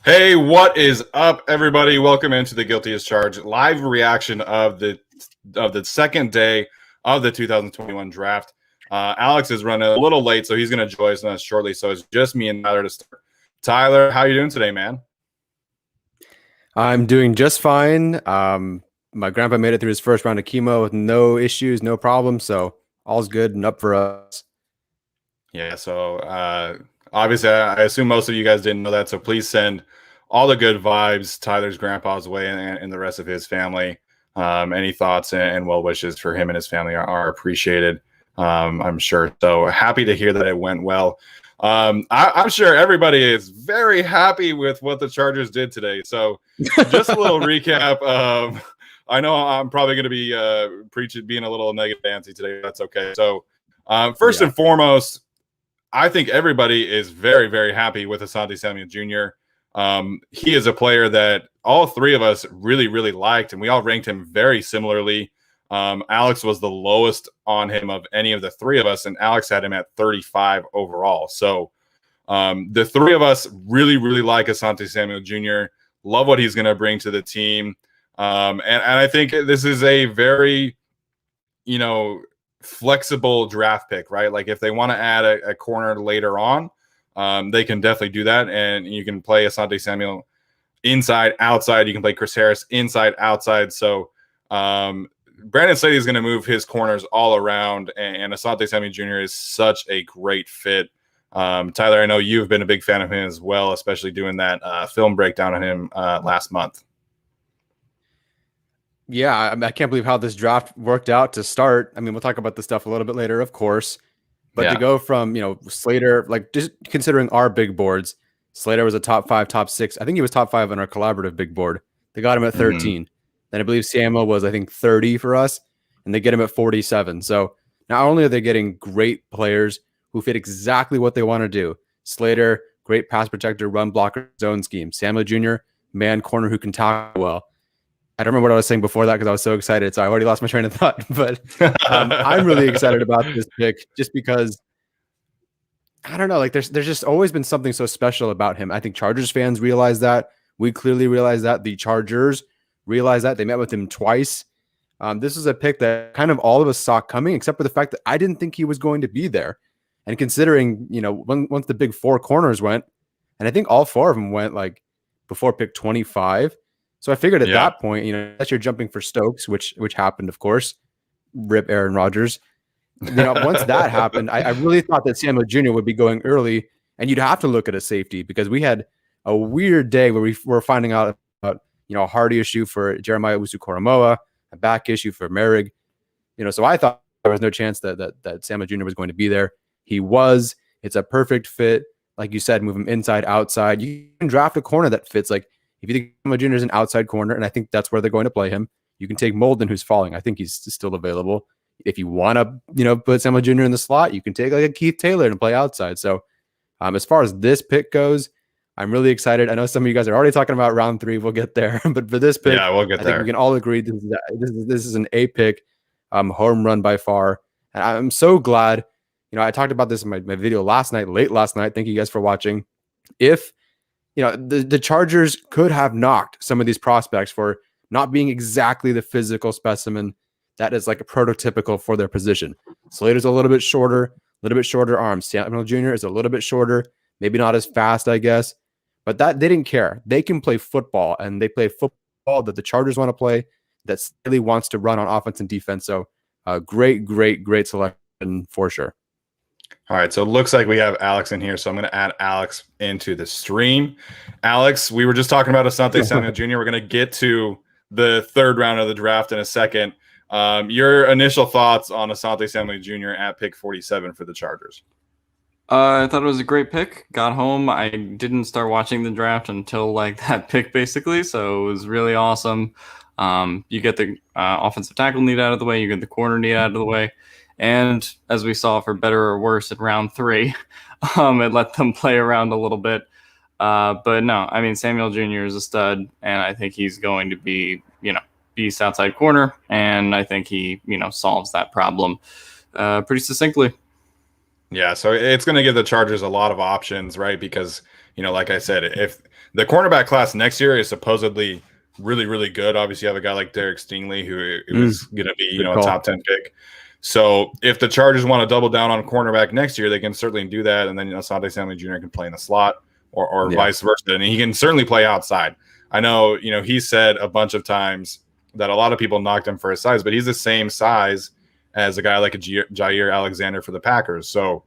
Hey, what is up, everybody? Welcome into the Guilty as Charged live reaction of the second day of the 2021 draft. Alex is running a little late, so he's going to join us shortly. So it's just me and Tyler to start. Tyler, how you doing today, man? I'm doing just fine. My grandpa made it through his first round of chemo with no issues, no problems. So all's good and up for us. Yeah, so obviously, I assume most of you guys didn't know that. So please send all the good vibes Tyler's grandpa's way and the rest of his family. Any thoughts and well wishes for him and his family are appreciated, I'm sure. So happy to hear that it went well. I'm sure everybody is very happy with what the Chargers did today. So just a little recap. I know I'm probably going to be being a little negative Nancy today. That's okay. So first and foremost, I think everybody is very, very happy with Asante Samuel Jr. He is a player that all three of us really, really liked, and we all ranked him very similarly. Alex was the lowest on him of any of the three of us, and Alex had him at 35 overall. So the three of us really, really like Asante Samuel Jr., love what he's going to bring to the team. And I think this is a very, flexible draft pick, right? Like if they want to add a corner later on, they can definitely do that. And you can play Asante Samuel inside, outside. You can play Chris Harris inside, outside. So Brandon Staley is going to move his corners all around, and Asante Samuel Jr. is such a great fit. Tyler, I know you've been a big fan of him as well, especially doing that film breakdown on him last month. Yeah, I can't believe how this draft worked out to start. I mean, we'll talk about this stuff a little bit later, of course. But to go from, Slater, like just considering our big boards, Slater was a top 5, top 6. I think he was top 5 on our collaborative big board. They got him at 13. Then I believe Samuel was, 30 for us, and they get him at 47. So not only are they getting great players who fit exactly what they want to do. Slater, great pass protector, run blocker, zone scheme. Samuel Jr., man corner who can tackle well. I don't remember what I was saying before that because I was so excited. So I already lost my train of thought. But I'm really excited about this pick just because, I don't know, like there's just always been something so special about him. I think Chargers fans realize that. We clearly realize that. The Chargers realize that. They met with him twice. This is a pick that kind of all of us saw coming, except for the fact that I didn't think he was going to be there. And considering, once the big 4 corners went, and I think all 4 of them went like before pick 25. So I figured at that point, unless you're jumping for Stokes, which happened, of course, rip Aaron Rodgers. Once that happened, I really thought that Samuel Jr. would be going early, and you'd have to look at a safety because we had a weird day where we were finding out about, a heart issue for Jeremiah Usu-Koromoa, a back issue for Merrick. So I thought there was no chance that Samuel Jr. was going to be there. He was. It's a perfect fit. Like you said, move him inside, outside. You can draft a corner that fits. Like if you think Samuel Jr. is an outside corner, and I think that's where they're going to play him, you can take Molden, who's falling. I think he's still available. If you want to, put Samuel Jr. in the slot, you can take like a Keith Taylor and play outside. So as far as this pick goes, I'm really excited. I know some of you guys are already talking about round 3. We'll get there. But for this pick, we'll get there. I think we can all agree this is an A pick, home run by far. And I'm so glad. I talked about this in my video late last night. Thank you guys for watching. If the Chargers could have knocked some of these prospects for not being exactly the physical specimen that is like a prototypical for their position. Slater's a little bit shorter arms. Samuel Jr. is a little bit shorter, maybe not as fast, I guess, but that they didn't care. They can play football, and they play football that the Chargers want to play, that Staley wants to run on offense and defense. So great selection for sure. All right, so it looks like we have Alex in here, so I'm going to add Alex into the stream. Alex, we were just talking about Asante Samuel Jr. We're going to get to the 3rd round of the draft in a second. Your initial thoughts on Asante Samuel Jr. at pick 47 for the Chargers? I thought it was a great pick. Got home. I didn't start watching the draft until like that pick, basically, so it was really awesome. You get the offensive tackle need out of the way. You get the corner need out of the way. And as we saw, for better or worse, at round 3, it let them play around a little bit. But no, I mean, Samuel Jr. is a stud, and I think he's going to be, beast outside corner. And I think he, solves that problem pretty succinctly. Yeah, so it's going to give the Chargers a lot of options, right? Because like I said, if the cornerback class next year is supposedly really, really good, obviously you have a guy like Derek Stingley who is going to be, a top 10 pick. So if the Chargers want to double down on cornerback next year, they can certainly do that. And then, Asante Samuel Jr. can play in the slot or vice versa. And he can certainly play outside. I know, he said a bunch of times that a lot of people knocked him for his size, but he's the same size as a guy like a Jair Alexander for the Packers. So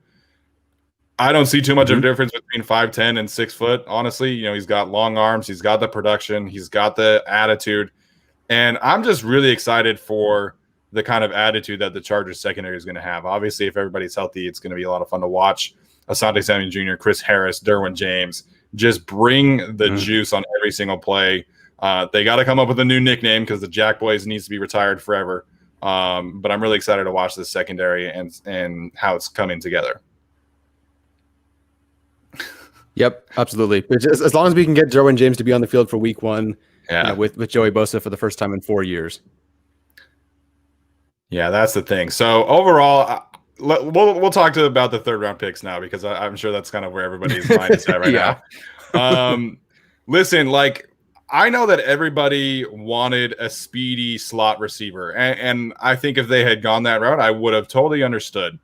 I don't see too much of a difference between 5'10" and 6 foot. Honestly, he's got long arms. He's got the production. He's got the attitude. And I'm just really excited for the kind of attitude that the Chargers secondary is going to have. Obviously, if everybody's healthy, it's going to be a lot of fun to watch. Asante Samuel Jr., Chris Harris, Derwin James, just bring the juice on every single play. They got to come up with a new nickname because the Jack Boys needs to be retired forever. But I'm really excited to watch this secondary and how it's coming together. Yep, absolutely. As long as we can get Derwin James to be on the field for week 1 with Joey Bosa for the first time in 4 years. Yeah, that's the thing. So overall, we'll talk about the third round picks now because I'm sure that's kind of where everybody's mind is at right now. Listen, I know that everybody wanted a speedy slot receiver, and I think if they had gone that route, I would have totally understood.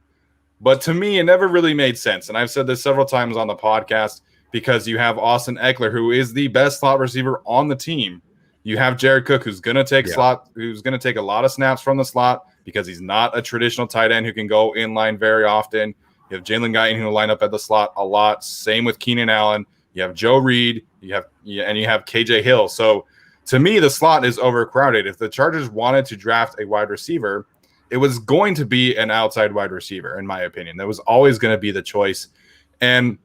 But to me, it never really made sense, and I've said this several times on the podcast because you have Austin Eckler, who is the best slot receiver on the team. You have Jared Cook, who's going to take who's going to take a lot of snaps from the slot because he's not a traditional tight end who can go in line very often. You have Jalen Guyton, who will line up at the slot a lot. Same with Keenan Allen. You have Joe Reed. You have KJ Hill. So to me, the slot is overcrowded. If the Chargers wanted to draft a wide receiver, it was going to be an outside wide receiver, in my opinion. That was always going to be the choice. And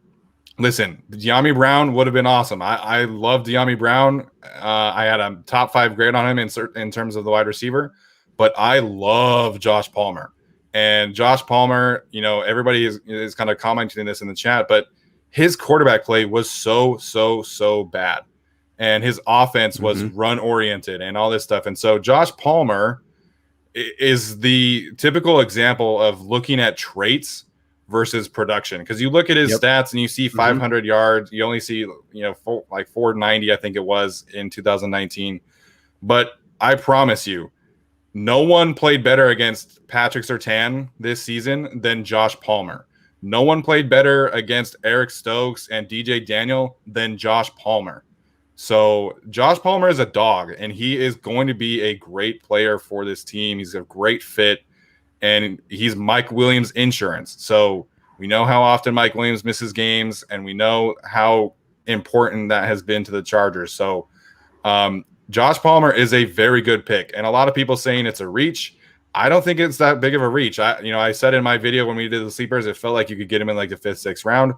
listen, Dyami Brown would have been awesome. I love Dyami Brown. I had a top 5 grade on him in terms of the wide receiver, but I love Josh Palmer. And Josh Palmer, everybody is kind of commenting this in the chat, but his quarterback play was so bad. And his offense was run-oriented and all this stuff. And so Josh Palmer is the typical example of looking at traits versus production. Because you look at his stats and you see 500 yards. You only see, 490, I think it was, in 2019. But I promise you, no one played better against Patrick Surtain this season than Josh Palmer. No one played better against Eric Stokes and DJ Daniel than Josh Palmer. So Josh Palmer is a dog, and he is going to be a great player for this team. He's a great fit, and he's Mike Williams insurance. So we know how often Mike Williams misses games, and we know how important that has been to the Chargers. So Josh Palmer is a very good pick, and a lot of people saying it's a reach. I don't think it's that big of a reach. I said in my video when we did the sleepers, it felt like you could get him in like the 5th, 6th round.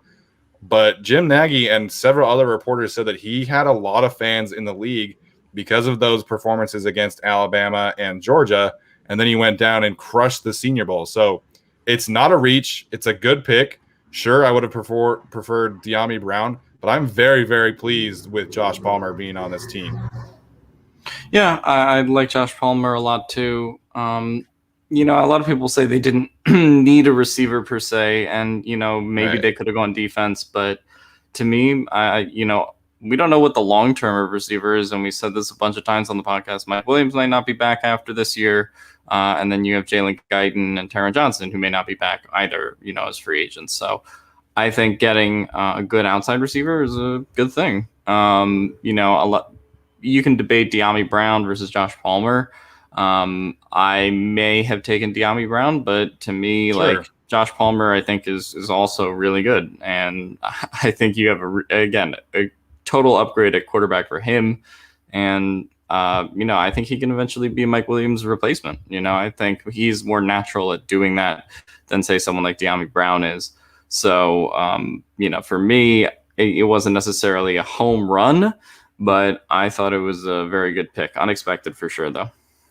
But Jim Nagy and several other reporters said that he had a lot of fans in the league because of those performances against Alabama and Georgia. And then he went down and crushed the Senior Bowl. So it's not a reach. It's a good pick. Sure, I would have preferred Dyami Brown, but I'm very, very pleased with Josh Palmer being on this team. Yeah, I like Josh Palmer a lot too. A lot of people say they didn't need a receiver per se, and maybe they could have gone defense. But to me, we don't know what the long term of receiver is, and we said this a bunch of times on the podcast. Mike Williams might not be back after this year, and then you have Jalen Guyton and Taron Johnson, who may not be back either, as free agents. So I think getting a good outside receiver is a good thing. You can debate Dyami Brown versus Josh Palmer. I may have taken Dyami Brown, but to me, Josh Palmer, I think is also really good. And I think you have a total upgrade at quarterback for him. And, I think he can eventually be Mike Williams' replacement. I think he's more natural at doing that than say someone like Dyami Brown is. So, for me, it wasn't necessarily a home run, but I thought it was a very good pick. Unexpected for sure, though.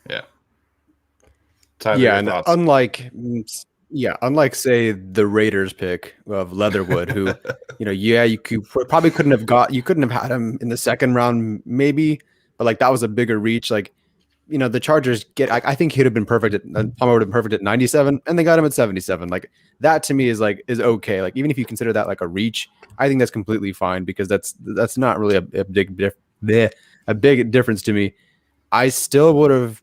Yeah. Tyler, and unlike say the Raiders pick of Leatherwood, who, you couldn't have had him in the 2nd round, maybe, but that was a bigger reach. the Chargers I think he'd have been perfect Palmer would have been perfect at 97, and they got him at 77. Like that to me is okay. Like even if you consider that like a reach, I think that's completely fine because that's not really a big difference to me. I still would have.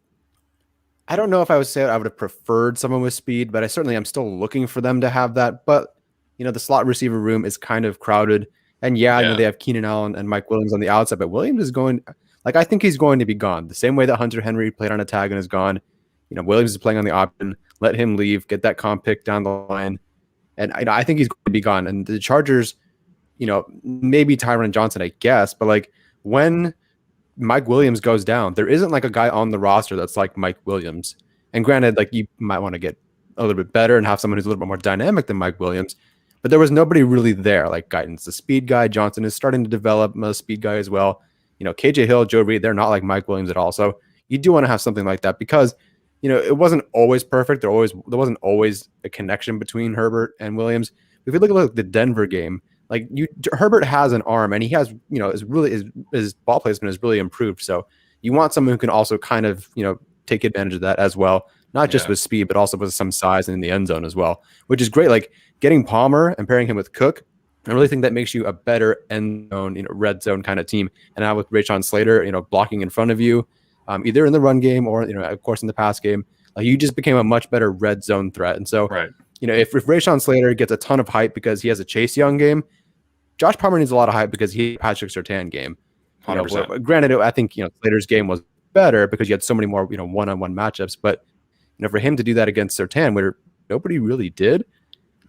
I don't know if I would say I would have preferred someone with speed, but I'm still looking for them to have that. But the slot receiver room is kind of crowded, and they have Keenan Allen and Mike Williams on the outside, but Williams is going. Like I think he's going to be gone the same way that Hunter Henry played on a tag and is gone. Williams is playing on the option. Let him leave, get that comp pick down the line, and I think he's going to be gone. And the Chargers, maybe Tyron Johnson, I guess, but like when Mike Williams goes down, there isn't like a guy on the roster that's like Mike Williams. And granted, like you might want to get a little bit better and have someone who's a little bit more dynamic than Mike Williams, but there was nobody really there. Like guidance, the speed guy Johnson is starting to develop a speed guy as well. KJ Hill, Joe Reed, they're not like Mike Williams at all. So you do want to have something like that because, it wasn't always perfect. There wasn't always a connection between Herbert and Williams. If you look at the Denver game, Herbert has an arm and he has, his ball placement has really improved. So you want someone who can also kind of, take advantage of that as well, not just with speed, but also with some size in the end zone as well, which is great. Like getting Palmer and pairing him with Cook, I really think that makes you a better end zone, red zone kind of team. And now with Rashawn Slater, blocking in front of you, either in the run game or, of course, in the pass game, you just became a much better red zone threat. And so, if Rashawn Slater gets a ton of hype because he has a Chase Young game, Josh Palmer needs a lot of hype because he had Patrick Surtain game. 100%. Granted, I think Slater's game was better because you had so many more one-on-one matchups. But for him to do that against Surtain, where nobody really did,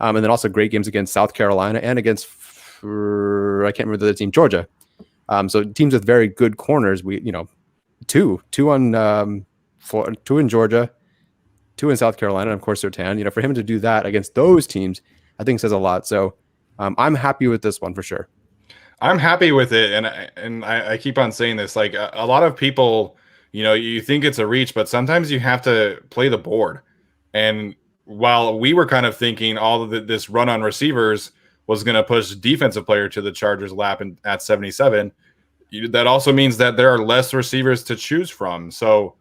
and then also great games against South Carolina and against I can't remember the other team, Georgia. So teams with very good corners. We two in Georgia, 2 in South Carolina, and of course Surtain. For him to do that against those teams, I think says a lot. So. I'm happy with this one for sure. I'm happy with it, and I keep on saying this. Like a lot of people, you think it's a reach, but sometimes you have to play the board. And while we were kind of thinking all of this run on receivers was going to push defensive player to the Chargers' lap at 77, that also means that there are less receivers to choose from. So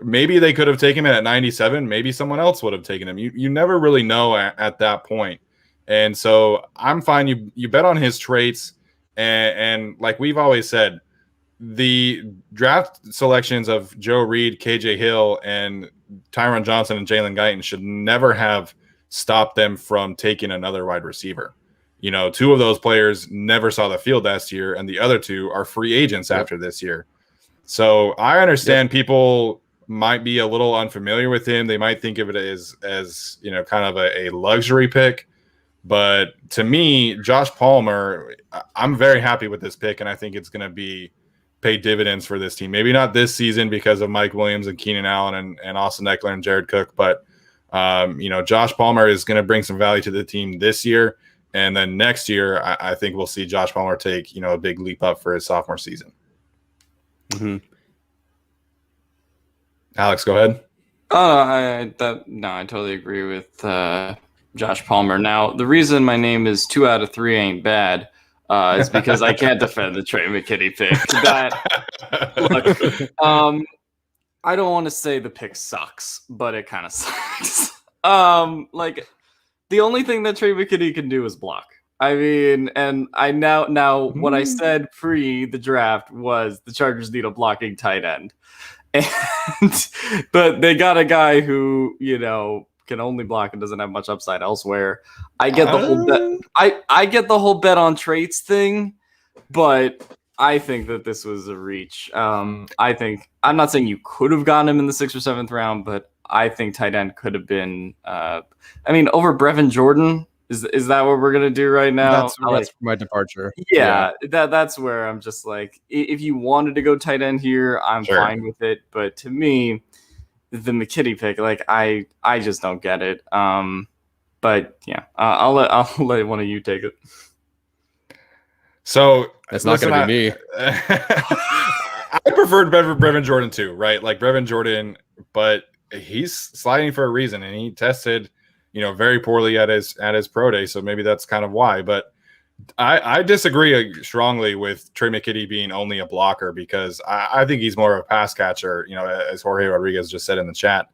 maybe they could have taken him at 97. Maybe someone else would have taken him. You never really know at that point. And so I'm fine. You bet on his traits. And like we've always said, the draft selections of Joe Reed, KJ Hill, and Tyron Johnson and Jalen Guyton should never have stopped them from taking another wide receiver. 2 of those players never saw the field last year, and the other 2 are free agents after this year. So I understand people might be a little unfamiliar with him. They might think of it as kind of a luxury pick. But to me, Josh Palmer, I'm very happy with this pick, and I think it's going to pay dividends for this team. Maybe not this season because of Mike Williams and Keenan Allen and Austin Eckler and Jared Cook, but Josh Palmer is going to bring some value to the team this year, and then next year I think we'll see Josh Palmer take a big leap up for his sophomore season. Mm-hmm. Alex, go ahead. I totally agree with Josh Palmer. Now, the reason my name is 2 out of 3 ain't bad is because I can't defend the Trey McKitty pick. Look, I don't want to say the pick sucks, but it kind of sucks. The only thing that Trey McKitty can do is block. I mean, and I now what I said pre the draft was the Chargers need a blocking tight end, but they got a guy who can only block and doesn't have much upside elsewhere. I get the whole bet. I get the whole bet on traits thing, but I think that this was a reach. I think I'm not saying you could have gotten him in the 6th or 7th round, but I think tight end could have been. Over Brevin Jordan. Is that what we're gonna do right now? That's my departure. Yeah, that's where I'm just like, if you wanted to go tight end here, I'm fine with it. But to me, the McKitty pick, I just don't get it. But yeah, I'll let one of you take it. So it's not going to be me. I preferred Brevin Jordan too, right? Like Brevin Jordan, but he's sliding for a reason, and he tested, very poorly at his pro day. So maybe that's kind of why. But I disagree strongly with Trey McKitty being only a blocker because I think he's more of a pass catcher, as Jorge Rodriguez just said in the chat.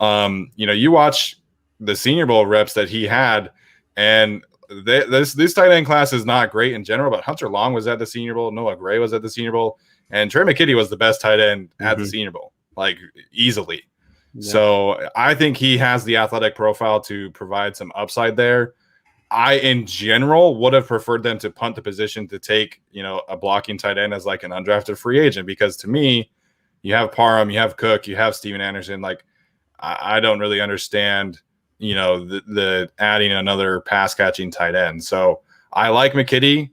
You watch the Senior Bowl reps that he had, and this tight end class is not great in general, but Hunter Long was at the Senior Bowl, Noah Gray was at the Senior Bowl, and Trey McKitty was the best tight end at the Senior Bowl, like easily. Yeah. So I think he has the athletic profile to provide some upside there. I, in general, would have preferred them to punt the position to take, a blocking tight end as like an undrafted free agent, because to me, you have Parham, you have Cook, you have Steven Anderson. Like, I don't really understand, the adding another pass catching tight end. So I like McKitty.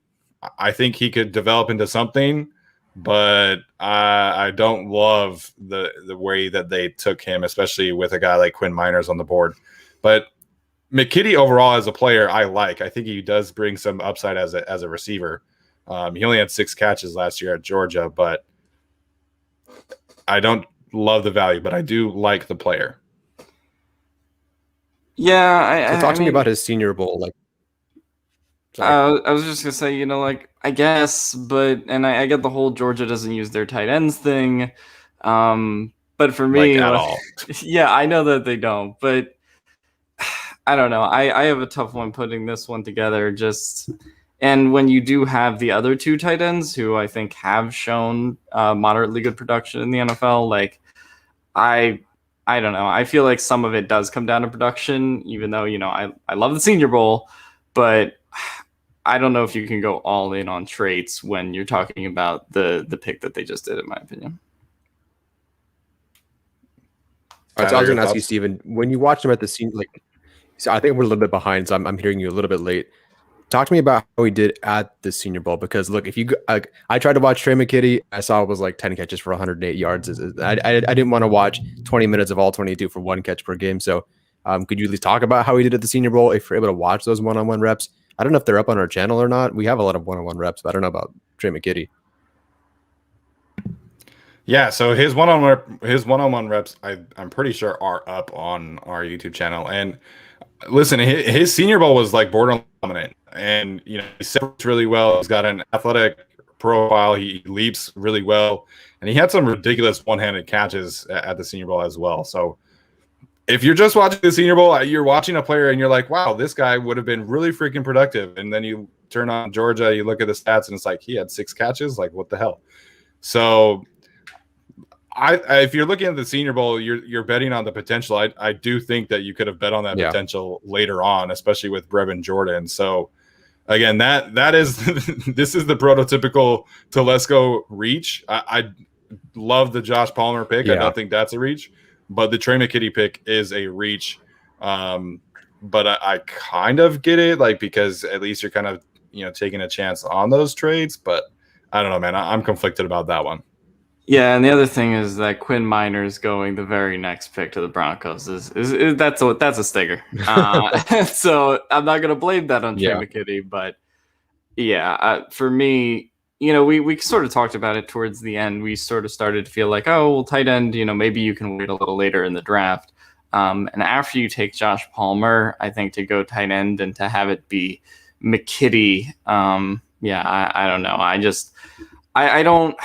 I think he could develop into something, but I don't love the way that they took him, especially with a guy like Quinn Miners on the board. But McKitty overall as a player, I like. I think he does bring some upside as a receiver. He only had 6 catches last year at Georgia, but I don't love the value, but I do like the player. Yeah, talk to me about his Senior Bowl. Like, I was just gonna say, I guess, but I get the whole Georgia doesn't use their tight ends thing, but for me, at all. Yeah, I know that they don't, but I don't know. I have a tough one putting this one together. And when you do have the other 2 tight ends who I think have shown moderately good production in the NFL, like I don't know. I feel like some of it does come down to production, even though I love the Senior Bowl, but I don't know if you can go all in on traits when you're talking about the pick that they just did, in my opinion. All right, so I was going to ask you, Steven, when you watched him at the Senior, so I think we're a little bit behind, so I'm hearing you a little bit late. Talk to me about how he did at the Senior Bowl, because look, if you I tried to watch Trey McKitty, I saw it was like 10 catches for 108 yards. I didn't want to watch 20 minutes of all 22 for 1 catch per game. So could you at least talk about how he did at the Senior Bowl if you're able to watch those one-on-one reps? I don't know if they're up on our channel or not. We have a lot of one-on-one reps, but I don't know about Trey McKitty. Yeah, so his one-on-one reps, I'm pretty sure are up on our YouTube channel. And listen, his Senior Bowl was like borderline dominant, and he separates really well. He's got an athletic profile. He leaps really well, and he had some ridiculous one-handed catches at the Senior Bowl as well. So if you're just watching the Senior Bowl, you're watching a player and you're like, wow, this guy would have been really freaking productive. And then you turn on Georgia, you look at the stats, and it's like he had 6 catches. Like, what the hell? So if you're looking at the Senior Bowl, you're betting on the potential. I do think that you could have bet on that potential later on, especially with Brevin Jordan. So again, that is this is the prototypical Telesco reach. I love the Josh Palmer pick. I don't think that's a reach, but the Trey McKitty pick is a reach. But I kind of get it, like, because at least you're kind of taking a chance on those trades. But I don't know, man. I'm conflicted about that one. Yeah, and the other thing is that Quinn Miners going the very next pick to the Broncos is that's a stinger. So I'm not gonna blame that on Trey McKitty, but for me, we sort of talked about it towards the end. We sort of started to feel like, oh, well, tight end, maybe you can wait a little later in the draft. And after you take Josh Palmer, I think to go tight end and to have it be McKitty, I don't know.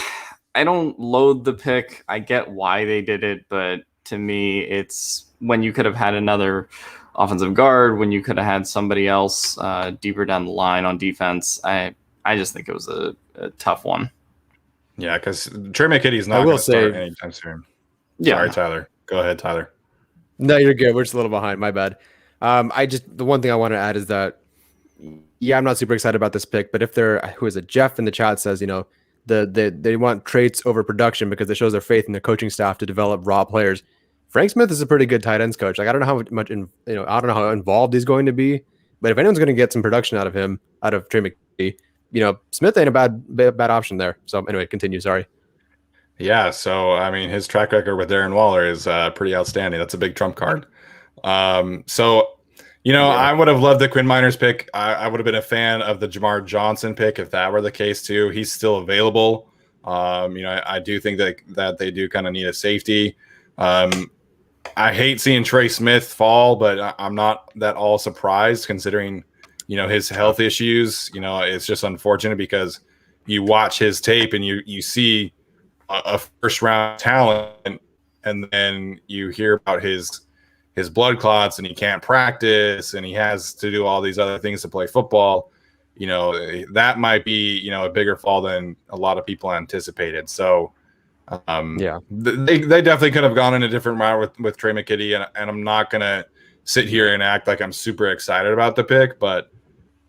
I don't loathe the pick. I get why they did it, but to me, it's when you could have had another offensive guard, when you could have had somebody else deeper down the line on defense. I just think it was a tough one. Yeah, because Trey McKitty's not going to start anytime soon. Yeah. Sorry, Tyler. Go ahead, Tyler. No, you're good. We're just a little behind. My bad. The one thing I want to add is that, I'm not super excited about this pick, but if who is it? Jeff in the chat says, they want traits over production because it shows their faith in their coaching staff to develop raw players. Frank Smith is a pretty good tight ends coach. Like, I don't know how much, I don't know how involved he's going to be, but if anyone's going to get some production out of Trey McKitty, Smith ain't a bad option there. So anyway, continue. Sorry. Yeah. So, I mean, his track record with Darren Waller is pretty outstanding. That's a big trump card. I would have loved the Quinn Miners pick. I would have been a fan of the Jamar Johnson pick if that were the case too. He's still available. I do think that they do kind of need a safety. I hate seeing Trey Smith fall, but I'm not that all surprised considering his health issues, it's just unfortunate because you watch his tape and you see a first round talent, and then you hear about his blood clots and he can't practice and he has to do all these other things to play football. That might be, a bigger fall than a lot of people anticipated. So they definitely could have gone in a different route with Trey McKitty, and I'm not going to sit here and act like I'm super excited about the pick, but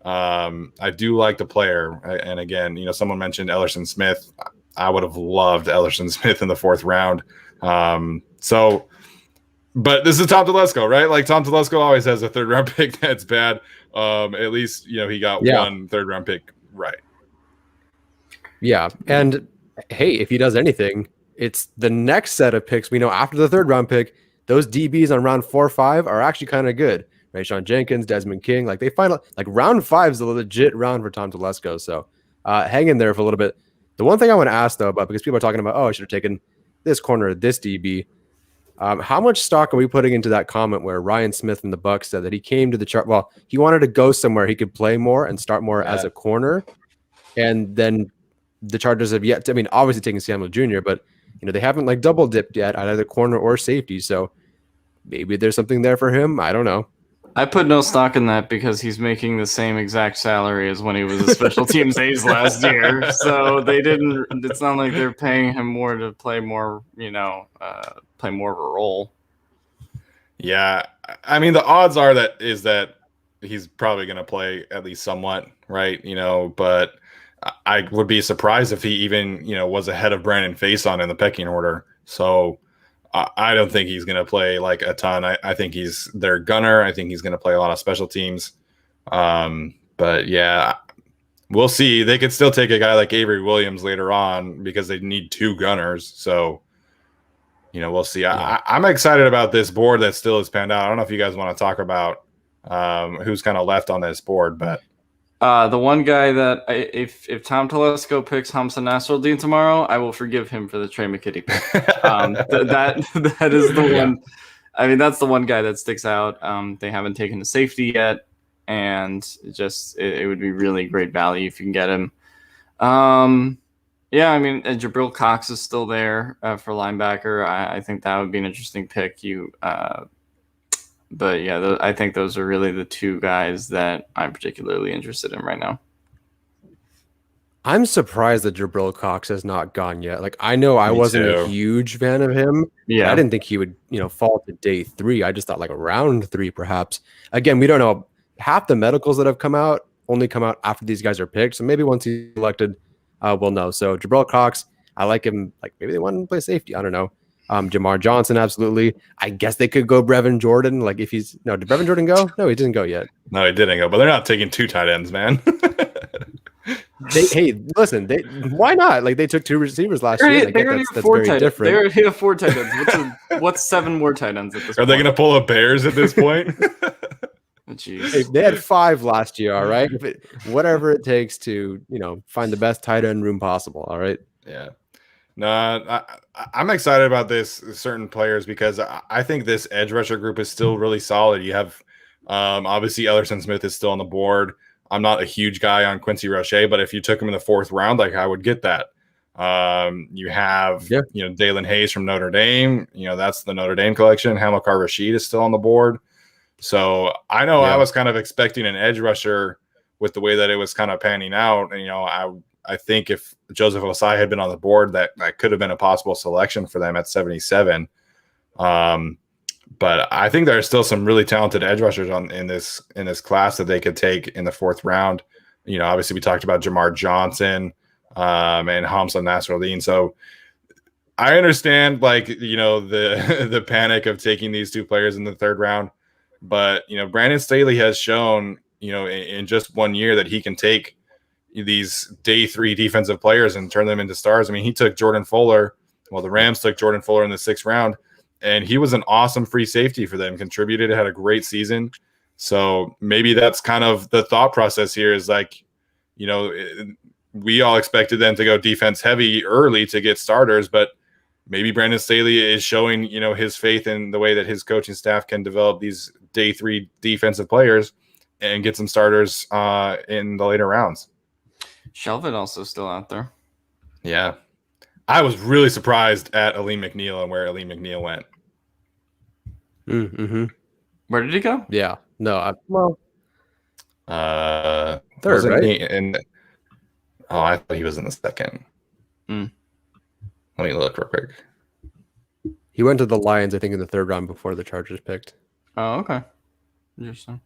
I do like the player. And again, someone mentioned Ellerson Smith. I would have loved Ellerson Smith in the 4th round. But this is Tom Telesco, right? Like Tom Telesco always has a 3rd round pick that's bad. At least, he got one 3rd round pick right. Yeah. And hey, if he does anything, it's the next set of picks we know after the 3rd round pick. Those DBs on round 4 or 5 are actually kind of good. Rayshawn Jenkins, Desmond King, like they find like round 5 is a legit round for Tom Telesco. So hang in there for a little bit. The one thing I want to ask though about, because people are talking about, I should have taken this corner, this DB. How much stock are we putting into that comment where Ryan Smith from the Bucs said that he came to the chart? Well, he wanted to go somewhere he could play more and start more as a corner. And then the Chargers have yet to, obviously taking Samuel Jr., but they haven't like double dipped yet at either corner or safety. So maybe there's something there for him. I don't know. I put no stock in that because he's making the same exact salary as when he was a special teams ace last year. So it's not like they're paying him more to play more, play more of a role. Yeah. The odds are that he's probably going to play at least somewhat, right? But I would be surprised if he even, was ahead of Brandon Faison in the pecking order. So I don't think he's going to play like a ton. I think he's their gunner. I think he's going to play a lot of special teams. But yeah, we'll see. They could still take a guy like Avery Williams later on because they need 2 gunners. So, we'll see. Yeah. I'm excited about this board that still is panned out. I don't know if you guys want to talk about who's kind of left on this board, but the one guy that if Tom Telesco picks Hamza Nasruddin tomorrow, I will forgive him for the Trey McKitty pick. That is the one. That's the one guy that sticks out. They haven't taken a safety yet, and it would be really great value if you can get him. Jabril Cox is still there for linebacker. I think that would be an interesting pick. But yeah, I think those are really the 2 guys that I'm particularly interested in right now. I'm surprised that Jabril Cox has not gone yet. Like I know I wasn't a huge fan of him. Yeah, I didn't think he would, fall to day 3. I just thought like around 3 perhaps. Again, we don't know. Half the medicals that have come out only come out after these guys are picked. So maybe once he's selected, we'll know. So Jabril Cox, I like him. Like maybe they want him to play safety. I don't know. Jamar Johnson, absolutely. I guess they could go Brevin Jordan. Like if did Brevin Jordan go? No, he didn't go yet. No, he didn't go. But they're not taking 2 tight ends, man. Listen, why not? Like they took 2 receivers last year. They already have 4 tight ends. They already have 4 tight ends. What's 7 more tight ends at this point? Are they going to pull a Bears at this point? Jeez. Hey, they had 5 last year. All right, whatever it takes to find the best tight end room possible. All right. Yeah. No, I'm excited about this certain players because I think this edge rusher group is still really solid. You have obviously Ellerson Smith is still on the board. I'm not a huge guy on Quincy Roche, but if you took him in the 4th round, like I would get that. You have Dalen Hayes from Notre Dame. That's the Notre Dame collection. Hamilcar Rashed is still on the board. So I know I was kind of expecting an edge rusher with the way that it was kind of panning out. And I think if Joseph Osai had been on the board, that could have been a possible selection for them at 77. But I think there are still some really talented edge rushers in this class that they could take in the 4th round. Obviously we talked about Jamar Johnson and Hamza Nasruddin. So I understand the panic of taking these 2 players in the 3rd round, but Brandon Staley has shown in just 1 year that he can take these day 3 defensive players and turn them into stars. He took Jordan Fuller. Well, the Rams took Jordan Fuller in the 6th round, and he was an awesome free safety for them, contributed, had a great season. So maybe that's kind of the thought process here is we all expected them to go defense heavy early to get starters, but maybe Brandon Staley is showing, his faith in the way that his coaching staff can develop these day 3 defensive players. and get some starters in the later rounds. Shelvin also still out there. Yeah. I was really surprised at Aleem McNeil and where Aleem McNeil went. Mm-hmm. Where did he go? Yeah. No. Third, right? I thought he was in the second. Let me look real quick. He went to the Lions, I think, in the third round before the Chargers picked. Oh, okay. Interesting.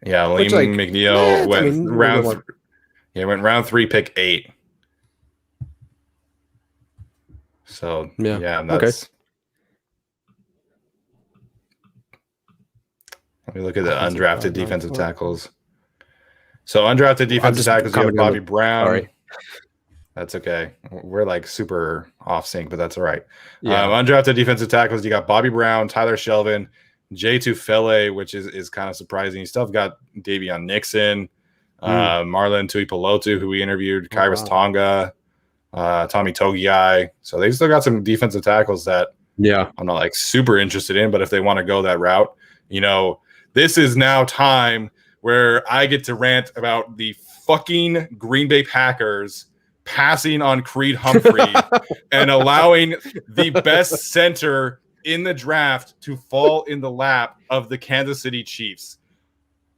Yeah, Aleem McNeil went round 3, pick 8. So yeah, that's okay. Let me look at the undrafted defensive tackles. So undrafted defensive tackles, you have Bobby Brown. Sorry. That's okay. We're like super off sync, but that's all right. Yeah. Undrafted defensive tackles, you got Bobby Brown, Tyler Shelvin, Jay Tufele, which is kind of surprising. You still have got Davion Nixon, Marlon Tuipulotu, who we interviewed, Kairos Tonga, Tommy Togiai. So they still got some defensive tackles that I'm not like super interested in, but if they want to go that route, this is now time where I get to rant about the fucking Green Bay Packers passing on Creed Humphrey and allowing the best center in the draft to fall in the lap of the Kansas City Chiefs.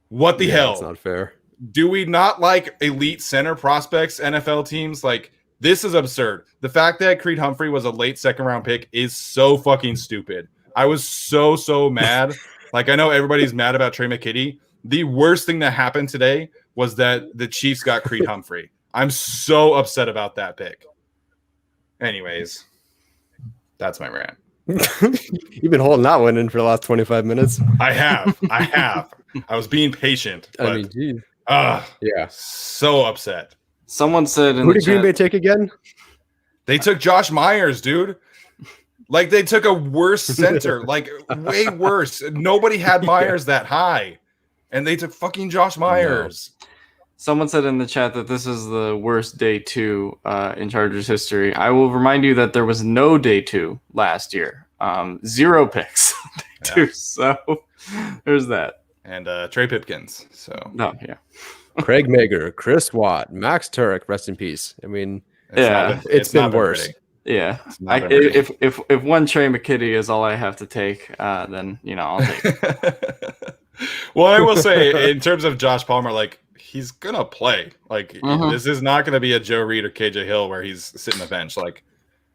What the hell? That's not fair. Do we not like elite center prospects, NFL teams? Like, this is absurd. The fact that Creed Humphrey was a late second-round pick is so fucking stupid. I was so mad. Like, I know everybody's mad about Trey McKitty. The worst thing that happened today was that the Chiefs got Creed Humphrey. I'm so upset about that pick. Anyways, that's my rant. You've been holding that one in for the last 25 minutes. I have. I was being patient. But, I mean, geez. So upset. Someone said in Who did Green Bay take again? They took Josh Myers, dude. Like, they took a worse center. Like, way worse. Nobody had Myers that high. And they took fucking Josh Myers. No. Someone said in the chat that this is the worst day 2 in Chargers history. I will remind you that there was no day 2 last year. 0 picks day 2. So there's that. And Trey Pipkins. So Craig Mager, Chris Watt, Max Turek, rest in peace. I mean, it's been worse. Pretty. Yeah. If one Trey McKitty is all I have to take, then I'll take it. Well, I will say, in terms of Josh Palmer, like, he's gonna play. Like, this is not gonna be a Joe Reed or KJ Hill where he's sitting the bench. Like,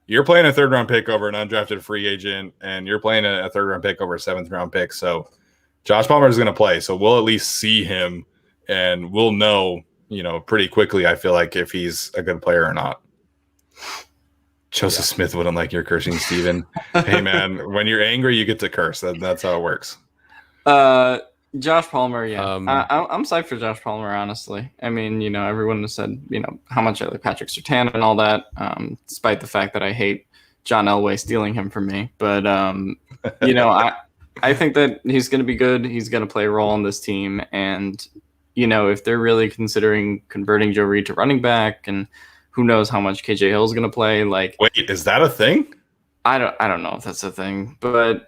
you're playing a 3rd-round pick over an undrafted free agent, and you're playing a 3rd-round pick over a 7th-round pick. So Josh Palmer is gonna play. So we'll at least see him, and we'll know, pretty quickly, I feel like, if he's a good player or not. Joseph Smith wouldn't like your cursing, Steven. Hey, man, when you're angry, you get to curse. That's how it works. Josh Palmer, I'm psyched for Josh Palmer, honestly. I mean, everyone has said, how much I like Patrick Surtain and all that, despite the fact that I hate John Elway stealing him from me. But, I think that he's going to be good. He's going to play a role on this team. And, if they're really considering converting Joe Reed to running back, and who knows how much KJ Hill is going to play. Like, wait, is that a thing? I don't know if that's a thing, but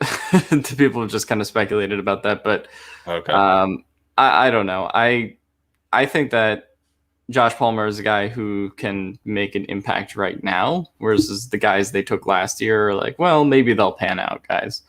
people have just kind of speculated about that. But okay, I don't know. I think that Josh Palmer is a guy who can make an impact right now, whereas the guys they took last year are like, well, maybe they'll pan out, guys.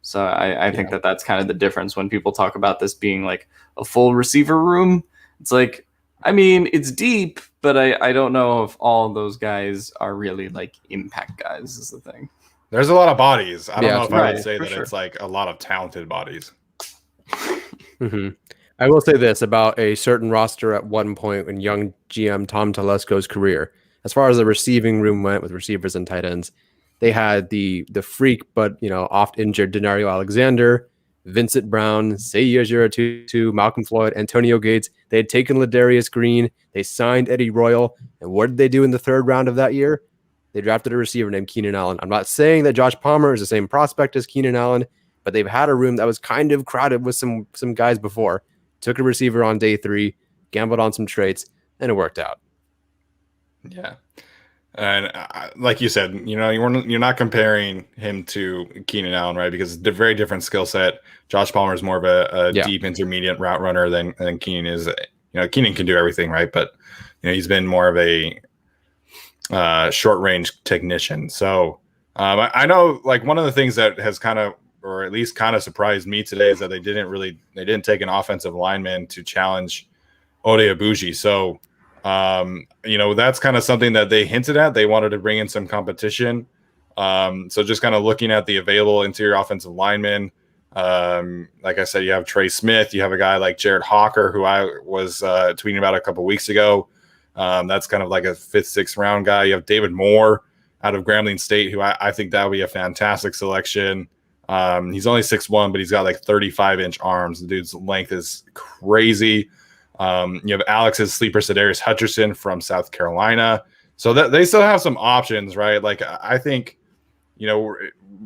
So I think that that's kind of the difference when people talk about this being like a full receiver room. It's like, I mean, it's deep, but I don't know if all of those guys are really like impact guys is the thing. There's a lot of bodies. I don't know if I would say that it's like a lot of talented bodies. I will say this about a certain roster at one point in young GM Tom Telesco's career. As far as the receiving room went with receivers and tight ends, they had the freak, but oft injured Denario Alexander, Vincent Brown, Seiya Tutu, Malcolm Floyd, Antonio Gates. They had taken Ladarius Green. They signed Eddie Royal. And what did they do in the 3rd round of that year? They drafted a receiver named Keenan Allen. I'm not saying that Josh Palmer is the same prospect as Keenan Allen, but they've had a room that was kind of crowded with some guys before. Took a receiver on day 3, gambled on some traits, and it worked out. Yeah. And like you said, you're not comparing him to Keenan Allen, right? Because it's a very different skill set. Josh Palmer is more of a deep intermediate route runner than Keenan is. Keenan can do everything, right? But he's been more of a short range technician. So I know, like, one of the things that has kind of, or at least kind of surprised me today, is that they didn't take an offensive lineman to challenge Ode Abuji. So that's kind of something that they hinted at. They wanted to bring in some competition. So just kind of looking at the available interior offensive linemen, like I said, you have Trey Smith, you have a guy like Jared Hawker, who I was tweeting about a couple weeks ago. That's kind of like a 5th, 6th round guy. You have David Moore out of Grambling State, who I think that would be a fantastic selection. He's only 6'1", but he's got like 35-inch arms. The dude's length is crazy. You have Alex's sleeper Sedarius Hutcherson from South Carolina. So that they still have some options, right? Like, I think,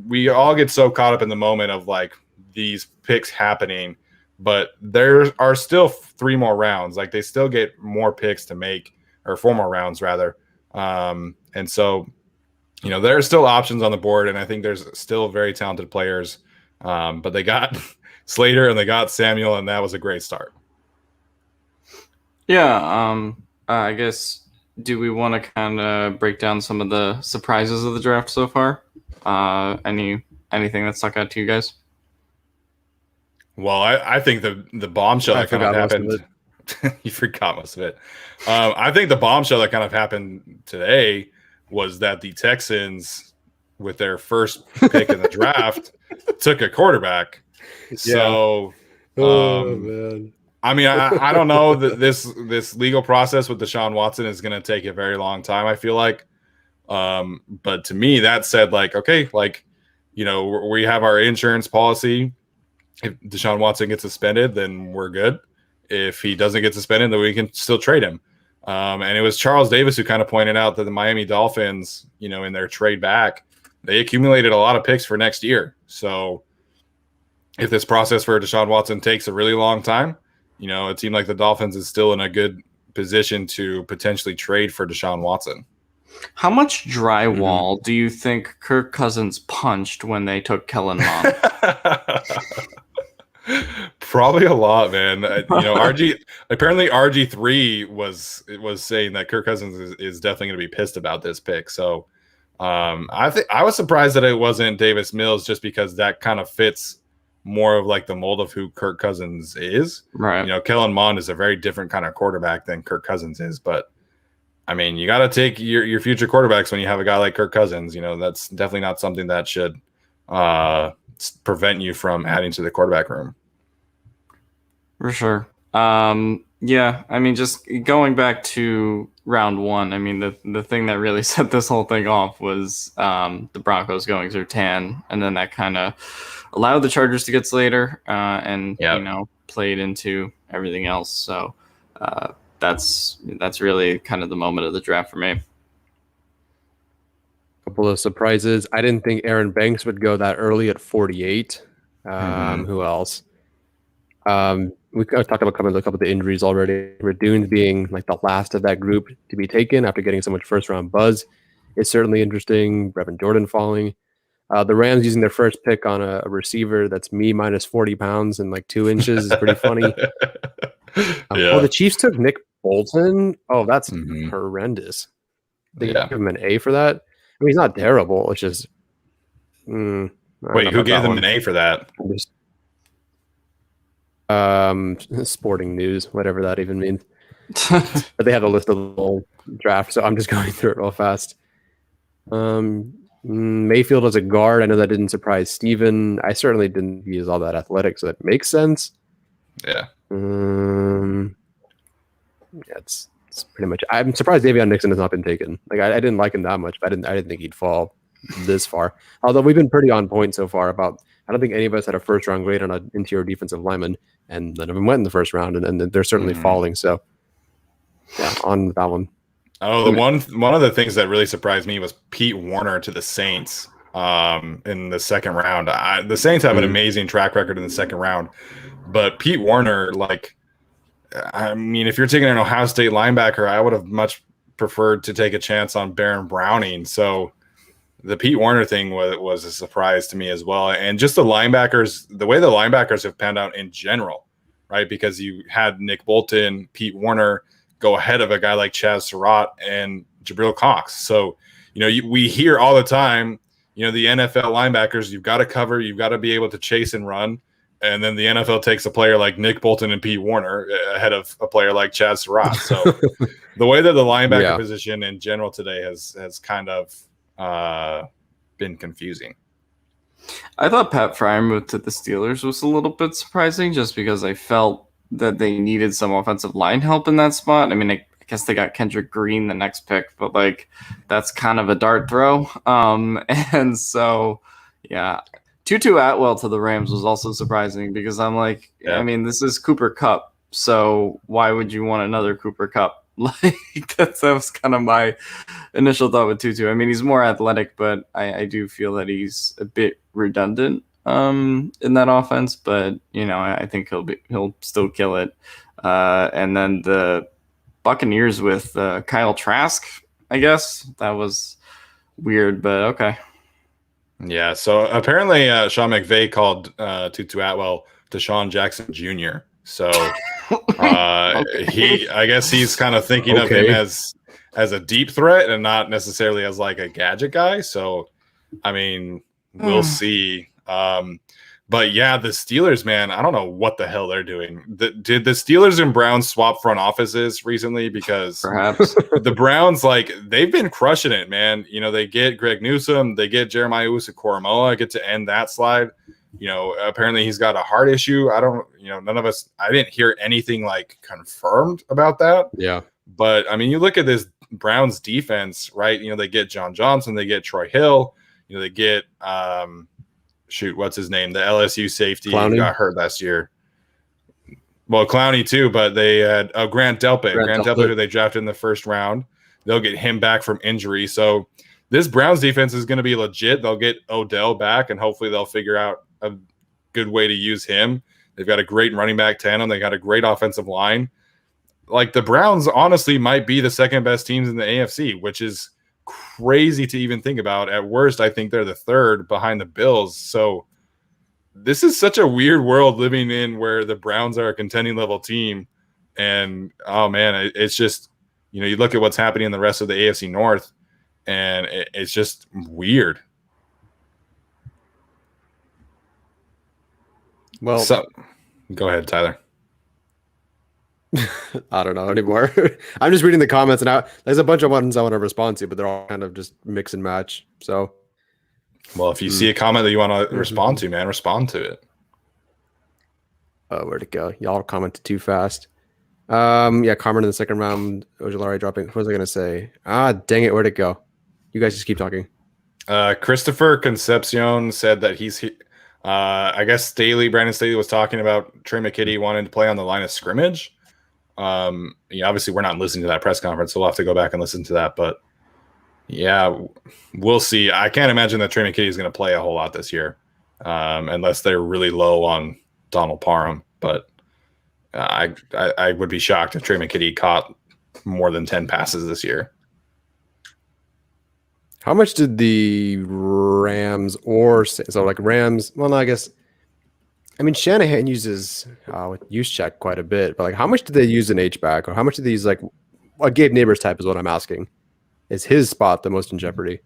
we all get so caught up in the moment of like these picks happening, but there are still 3 more rounds. Like, they still get more picks to make, or 4 more rounds rather. And so, there are still options on the board, and I think there's still very talented players. But they got Slater and they got Samuel, and that was a great start. Yeah, I guess, do we want to kind of break down some of the surprises of the draft so far? Anything that stuck out to you guys? Well, I think the bombshell that kind of happened. You forgot most of it. I think the bombshell that kind of happened today was that the Texans, with their first pick in the draft, took a quarterback. Yeah. So, man. I mean, I don't know that this legal process with Deshaun Watson is going to take a very long time, I feel like. But to me, that said, like, okay, like, we have our insurance policy. If Deshaun Watson gets suspended, then we're good. If he doesn't get suspended, then we can still trade him. And it was Charles Davis who kind of pointed out that the Miami Dolphins, in their trade back, they accumulated a lot of picks for next year. So if this process for Deshaun Watson takes a really long time, it seemed like the Dolphins is still in a good position to potentially trade for Deshaun Watson. How much drywall do you think Kirk Cousins punched when they took Kellen Mond? Probably a lot, man. Apparently RG3 was saying that Kirk Cousins is definitely going to be pissed about this pick. So I was surprised that it wasn't Davis Mills, just because that kind of fits more of like the mold of who Kirk Cousins is. Right. Kellen Mond is a very different kind of quarterback than Kirk Cousins is, but I mean, you got to take your future quarterbacks when you have a guy like Kirk Cousins. That's definitely not something that should prevent you from adding to the quarterback room. For sure. Yeah, I mean, just going back to round 1, I mean, the thing that really set this whole thing off was the Broncos going through Tan, and then that kind of allowed the Chargers to get Slater, and played into everything else. So that's really kind of the moment of the draft for me. Couple of surprises. I didn't think Aaron Banks would go that early at 48. Who else? We talked about a couple of the injuries already. Radoon being like the last of that group to be taken after getting so much first round buzz is certainly interesting. Brevin Jordan falling. The Rams using their first pick on a receiver that's me minus 40 pounds and like 2 inches is pretty funny. Oh, the Chiefs took Nick Bolton. Oh, that's horrendous. They give him an A for that. I mean, he's not terrible. It's just wait, who gave them an A for that? Sporting News, whatever that even means. But they had a list of the whole draft, so I'm just going through it real fast. Mayfield as a guard, I know that didn't surprise Steven. I certainly didn't think he was all that athletic, so that makes sense. Yeah. It's pretty much. I'm surprised Davion Nixon has not been taken. Like I didn't like him that much, but I didn't think he'd fall this far. Although we've been pretty on point so far about. I don't think any of us had a first round grade on an interior defensive lineman, and none of them went in the first round, and they're certainly falling. So, yeah, on that one. Oh, one of the things that really surprised me was Pete Warner to the Saints in the second round. The Saints have an amazing track record in the second round, but Pete Warner, like, I mean, if you're taking an Ohio State linebacker, I would have much preferred to take a chance on Baron Browning. So the Pete Werner thing was a surprise to me as well. And just the way the linebackers have panned out in general, right? Because you had Nick Bolton, Pete Werner go ahead of a guy like Chaz Surratt and Jabril Cox. So, we hear all the time, the NFL linebackers, you've got to cover, you've got to be able to chase and run. And then the NFL takes a player like Nick Bolton and Pete Werner ahead of a player like Chaz Surratt. So the way that the linebacker position in general today has kind of been confusing. I thought Pat Freiermuth to the Steelers was a little bit surprising just because I felt that they needed some offensive line help in that spot. I mean, I guess they got Kendrick Green the next pick, but that's kind of a dart throw. And so, yeah. Tutu Atwell to the Rams was also surprising because I'm like, I mean, this is Cooper Kupp, so why would you want another Cooper Kupp? That was kind of my initial thought with Tutu. I mean, he's more athletic, but I do feel that he's a bit redundant in that offense. But I think he'll still kill it. And then the Buccaneers with Kyle Trask, I guess that was weird, but okay. Yeah, so apparently Sean McVay called Tutu Atwell Deshaun Jackson Jr. So I guess he's kind of thinking of him as a deep threat and not necessarily as like a gadget guy. So, I mean, we'll see. But yeah, the Steelers, man, I don't know what the hell they're doing. Did the Steelers and Browns swap front offices recently? Because perhaps the Browns, they've been crushing it, man. They get Greg Newsome, they get Jeremiah Owusu-Koramoah, get to end that slide. Apparently he's got a heart issue. I didn't hear anything confirmed about that. Yeah. But I mean, you look at this Browns defense, right? They get John Johnson, they get Troy Hill, they get, what's his name? The LSU safety who got hurt last year. Well, Clowney too, but they had Grant Delpit. Grant Delpit, who they drafted in the first round. They'll get him back from injury. So this Browns defense is going to be legit. They'll get Odell back, and hopefully they'll figure out a good way to use him. They've got a great running back tandem. They got a great offensive line. The Browns honestly might be the second best teams in the AFC, which is crazy to even think about. At worst, I think they're the third behind the Bills. So this is such a weird world living in where the Browns are a contending level team. And, oh, man, it's just, you look at what's happening in the rest of the AFC North, and it's just weird. Well, so, go ahead, Tyler. I don't know anymore. I'm just reading the comments, and there's a bunch of ones I want to respond to, but they're all kind of just mix and match. So, well, if you see a comment that you want to respond to, man, respond to it. Oh, where'd it go? Y'all commented too fast. Yeah, Carmen in the second round. Ojulari dropping. What was I gonna say? Dang it, where'd it go? You guys just keep talking. Christopher Concepcion said that I guess Brandon Staley was talking about Trey McKitty wanting to play on the line of scrimmage. Obviously we're not listening to that press conference, so we'll have to go back and listen to that. But yeah, we'll see. I can't imagine that Trey McKitty is going to play a whole lot this year, unless they're really low on Donald Parham. But I would be shocked if Trey McKitty caught more than 10 passes this year. How much did the Rams Rams? Well, no, I guess. I mean, Shanahan uses use check quite a bit, but how much do they use an H-back, or how much do these a Gabe Neighbors type is what I'm asking? Is his spot the most in jeopardy?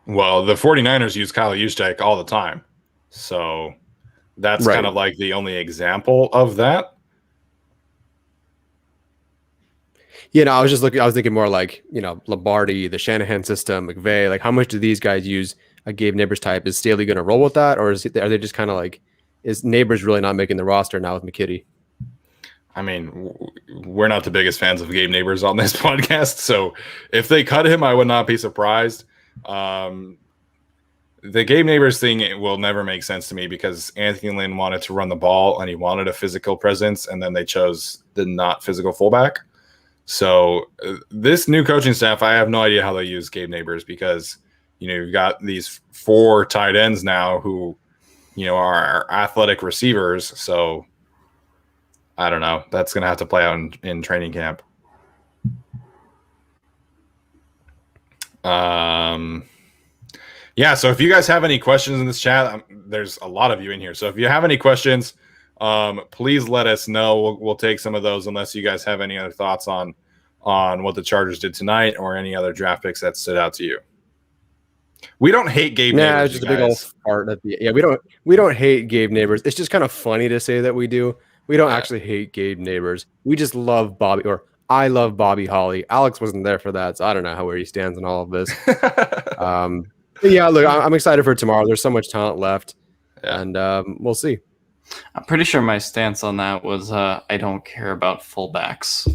Well, the 49ers use Kyle Juszczyk all the time, so that's kind of the only example of that. Yeah, no, I was thinking more Lombardi, the Shanahan system, McVay. How much do these guys use a Gabe Neighbors type? Is Staley going to roll with that, or are they just kind of is Neighbors really not making the roster now with McKitty? I mean, we're not the biggest fans of Gabe Neighbors on this podcast, so if they cut him, I would not be surprised. The Gabe Neighbors thing will never make sense to me because Anthony Lynn wanted to run the ball and he wanted a physical presence, and then they chose the not physical fullback. So this new coaching staff, I have no idea how they use Gabe Neighbors because, you've got these 4 tight ends now who, are athletic receivers. So I don't know. That's going to have to play out in training camp. Yeah, so if you guys have any questions in this chat, there's a lot of you in here. So if you have any questions, please let us know. We'll take some of those unless you guys have any other thoughts on what the Chargers did tonight or any other draft picks that stood out to you. We don't hate Gabe Neighbors. It's just a big old fart at the we don't hate Gabe Neighbors. It's just kind of funny to say that we do. We don't actually hate Gabe Neighbors. We just love Bobby, or I love Bobby Holly. Alex wasn't there for that, so I don't know where he stands in all of this. But yeah, look, I'm excited for tomorrow. There's so much talent left, and we'll see. I'm pretty sure my stance on that was I don't care about fullbacks.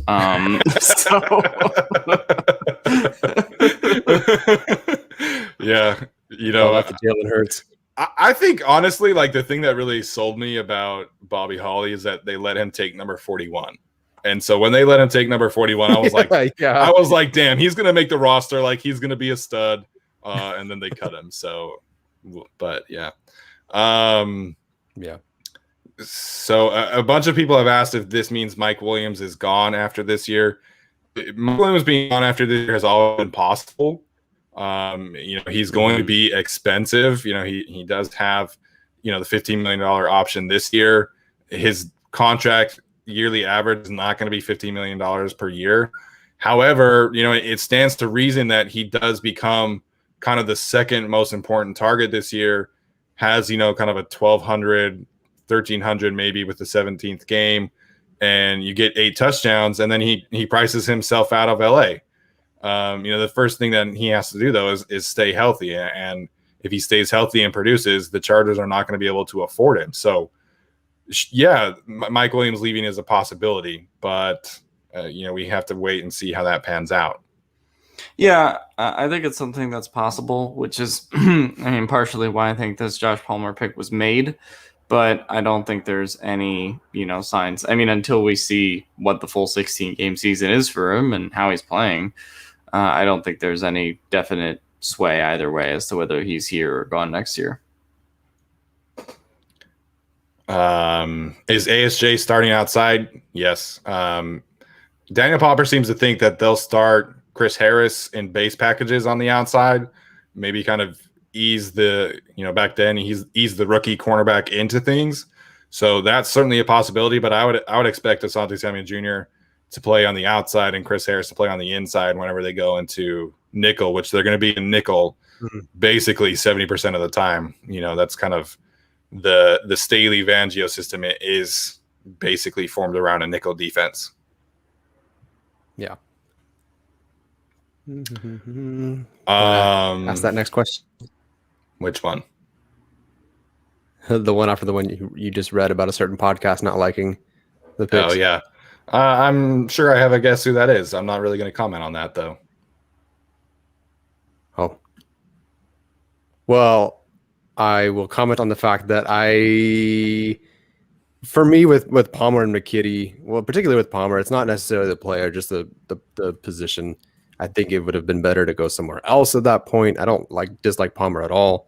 Yeah, that's Jalen Hurts. I think honestly, like the thing that really sold me about Bobby Holly is that they let him take number 41. And so when they let him take number 41, I was like, I was like, damn, he's gonna make the roster. Like he's gonna be a stud. And then they cut him. So, but yeah. So a bunch of people have asked if this means Mike Williams is gone after this year. Mike Williams being gone after this year has always been possible. He's going to be expensive. He does have, the $15 million option this year. His contract yearly average is not going to be $15 million per year. However, it stands to reason that he does become kind of the second most important target this year, has, kind of a 1,200, 1,300 maybe with the 17th game, and you get 8 touchdowns, and then he prices himself out of LA. The first thing that he has to do, though, is stay healthy. And if he stays healthy and produces, the Chargers are not going to be able to afford him. So, yeah, Mike Williams leaving is a possibility, but, we have to wait and see how that pans out. Yeah, I think it's something that's possible, which is, partially why I think this Josh Palmer pick was made. But I don't think there's any, signs. Until we see what the full 16-game season is for him and how he's playing, I don't think there's any definite sway either way as to whether he's here or gone next year. Is ASJ starting outside? Yes. Daniel Popper seems to think that they'll start Chris Harris in base packages on the outside, maybe kind of ease the, back then he's eased the rookie cornerback into things. So that's certainly a possibility, but I would expect Asante Samuel Jr. to play on the outside and Chris Harris to play on the inside whenever they go into nickel, which they're going to be in nickel basically 70% of the time. That's kind of the Staley Fangio system. It is basically formed around a nickel defense. Yeah. Ask that next question. Which one? The one after the one you just read about a certain podcast not liking the picks. Oh yeah, I'm sure I have a guess who that is. I'm not really going to comment on that though. Oh, well, I will comment on the fact that for me with Palmer and McKitty, well, particularly with Palmer, it's not necessarily the player, just the position. I think it would have been better to go somewhere else at that point. I don't dislike Palmer at all.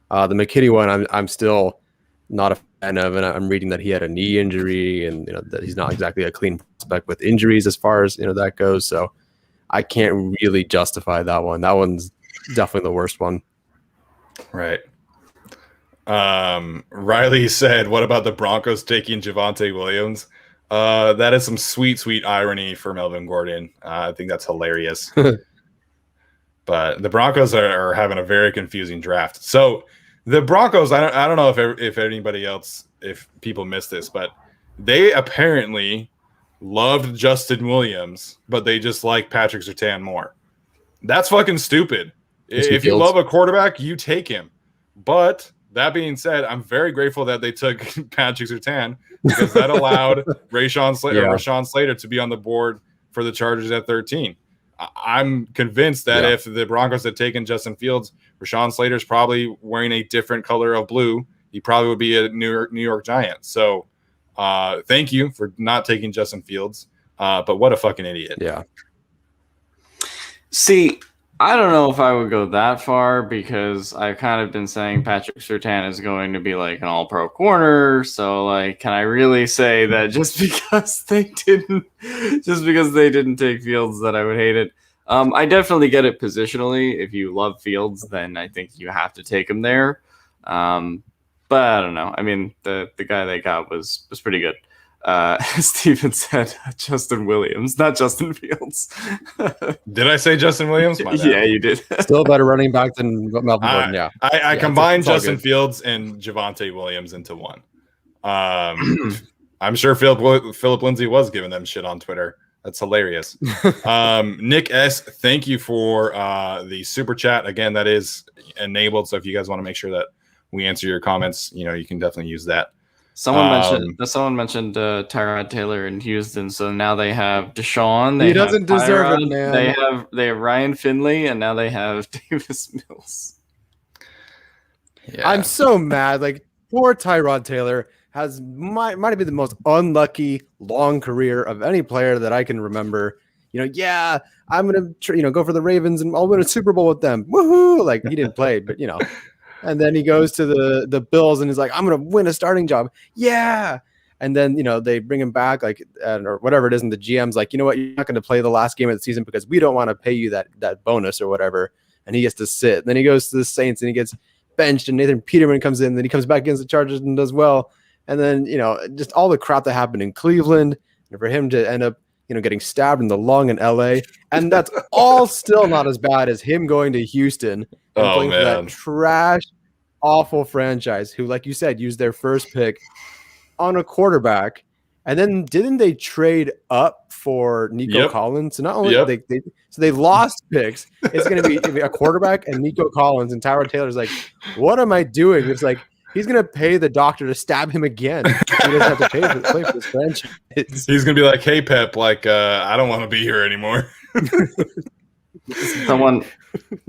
The McKitty one, I'm still not a fan of, and I'm reading that he had a knee injury, and that he's not exactly a clean prospect with injuries as far as that goes. So I can't really justify that one. That one's definitely the worst one. Right. Riley said, "What about the Broncos taking Javonte Williams?" That is some sweet, sweet irony for Melvin Gordon. I think that's hilarious. But the Broncos are having a very confusing draft. So the Broncos, I don't know if anybody else, if people missed this, but they apparently loved Justin Williams, but they just like Patrick Surtain more. That's fucking stupid. If you love a quarterback, you take him. But that being said, I'm very grateful that they took Patrick Surtain because that allowed Rashawn Slater to be on the board for the Chargers at 13. I'm convinced that if the Broncos had taken Justin Fields, Rashawn Slater's probably wearing a different color of blue. He probably would be a New York Giant. So thank you for not taking Justin Fields. But what a fucking idiot. Yeah. See, I don't know if I would go that far because I've kind of been saying Patrick Surtain is going to be like an all-pro corner. So, can I really say that just because they didn't take Fields that I would hate it? I definitely get it positionally. If you love Fields, then I think you have to take him there. But I don't know. I mean, the guy they got was pretty good. Steven said Justin Williams, not Justin Fields. Did I say Justin Williams? Yeah, you did. Still a better running back than Melvin Gordon. Yeah, I combined Justin Fields and Javonte Williams into one. I'm sure Philip Lindsay was giving them shit on Twitter. That's hilarious. Nick S., thank you for the super chat. Again, that is enabled. So if you guys want to make sure that we answer your comments, you can definitely use that. Someone mentioned Tyrod Taylor in Houston, so now they have Deshaun. He doesn't deserve it, man. They have Ryan Finley, and now they have Davis Mills. Yeah. I'm so mad. Like, poor Tyrod Taylor might have been the most unlucky long career of any player that I can remember. Yeah, I'm gonna go for the Ravens and I'll win a Super Bowl with them. Woohoo! Like, he didn't play, but and then he goes to the Bills and he's like, I'm going to win a starting job. Yeah. And then, they bring him back or whatever it is. And the GM's like, you know what? You're not going to play the last game of the season because we don't want to pay you that bonus or whatever. And he gets to sit. And then he goes to the Saints and he gets benched and Nathan Peterman comes in. And then he comes back against the Chargers and does well. And then, just all the crap that happened in Cleveland and for him to end up, getting stabbed in the lung in LA. And that's all still not as bad as him going to Houston and playing for that trash, awful franchise who, like you said, used their first pick on a quarterback. And then didn't they trade up for Nico Collins? So not only they lost picks, it's going to be a quarterback and Nico Collins, and Tyrod Taylor's like, what am I doing? It's like, he's going to pay the doctor to stab him again. He doesn't have to play for this franchise. He's going to be like, hey, Pep, I don't want to be here anymore.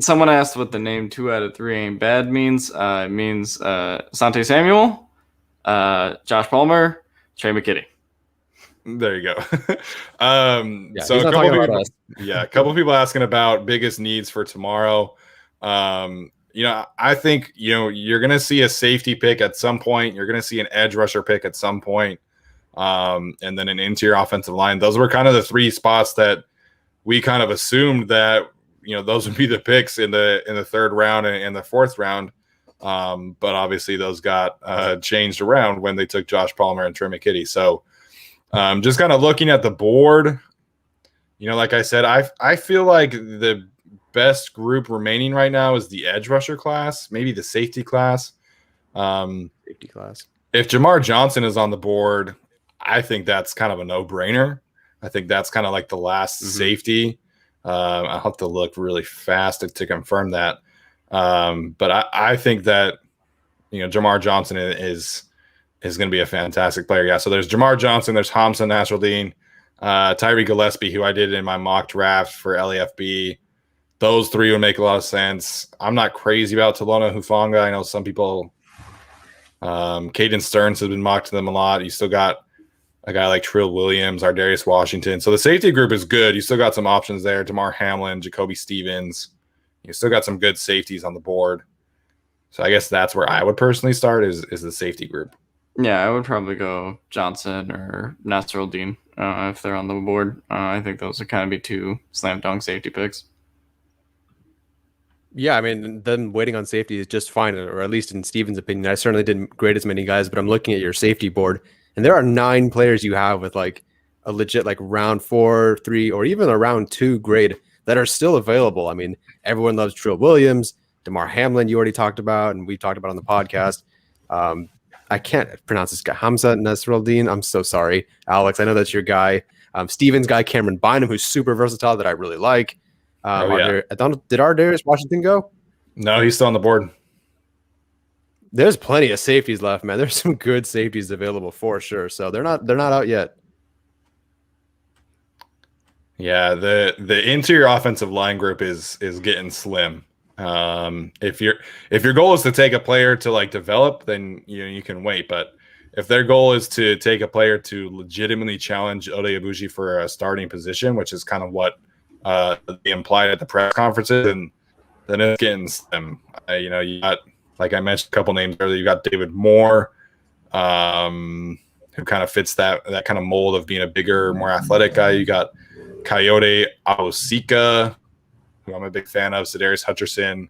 Someone asked what the name 2 out of 3 ain't bad means. It means Asante Samuel, Josh Palmer, Trey McKitty. There you go. So a couple people asking about biggest needs for tomorrow. I think, you're going to see a safety pick at some point. You're going to see an edge rusher pick at some point. And then an interior offensive line. Those were kind of the 3 spots that we kind of assumed that, those would be the picks in the 3rd round and the 4th round. But obviously those got changed around when they took Josh Palmer and Trey McKitty. So just kind of looking at the board, like I said, I feel like the best group remaining right now is the edge rusher class, maybe the safety class. Safety class. If Jamar Johnson is on the board, I think that's kind of a no-brainer. I think that's kind of like the last safety. I'll have to look really fast to confirm that. But I think that, Jamar Johnson is going to be a fantastic player. Yeah. So there's Jamar Johnson, there's Hamza Nasruddin, Tyree Gillespie, who I did in my mock draft for LAFB. Those 3 would make a lot of sense. I'm not crazy about Talona Hufanga. I know some people, Caden Stearns has been mocked to them a lot. You still got a guy like Trill Williams, Ardarius Washington. So the safety group is good. You still got some options there. Damar Hamlin, Jacoby Stevens. You still got some good safeties on the board. So I guess that's where I would personally start is the safety group. Yeah, I would probably go Johnson or Nasruddin if they're on the board. I think those would kind of be 2 slam dunk safety picks. Yeah, I mean, them waiting on safety is just fine, or at least in Steven's opinion. I certainly didn't grade as many guys, but I'm looking at your safety board, and there are 9 players you have with like a legit like round 4, 3, or even a round 2 grade that are still available. I mean, everyone loves Trill Williams, Damar Hamlin, you already talked about, and we talked about on the podcast. I can't pronounce this guy, Hamza Nasruddin. I'm so sorry, Alex. I know that's your guy. Steven's guy, Cameron Bynum, who's super versatile that I really like. Did Ardarius Washington go? No, he's still on the board. There's plenty of safeties left, man. There's some good safeties available for sure. So they're not out yet. Yeah, the interior offensive line group is getting slim. If your goal is to take a player to like develop, then you can wait. But if their goal is to take a player to legitimately challenge Ode Ibushi for a starting position, which is kind of what they implied at the press conferences, and then it's getting slim. You got, like I mentioned a couple names earlier, you got David Moore, who kind of fits that kind of mold of being a bigger, more athletic guy. You got Coyote Awosika, who I'm a big fan of, Sedarius Hutcherson.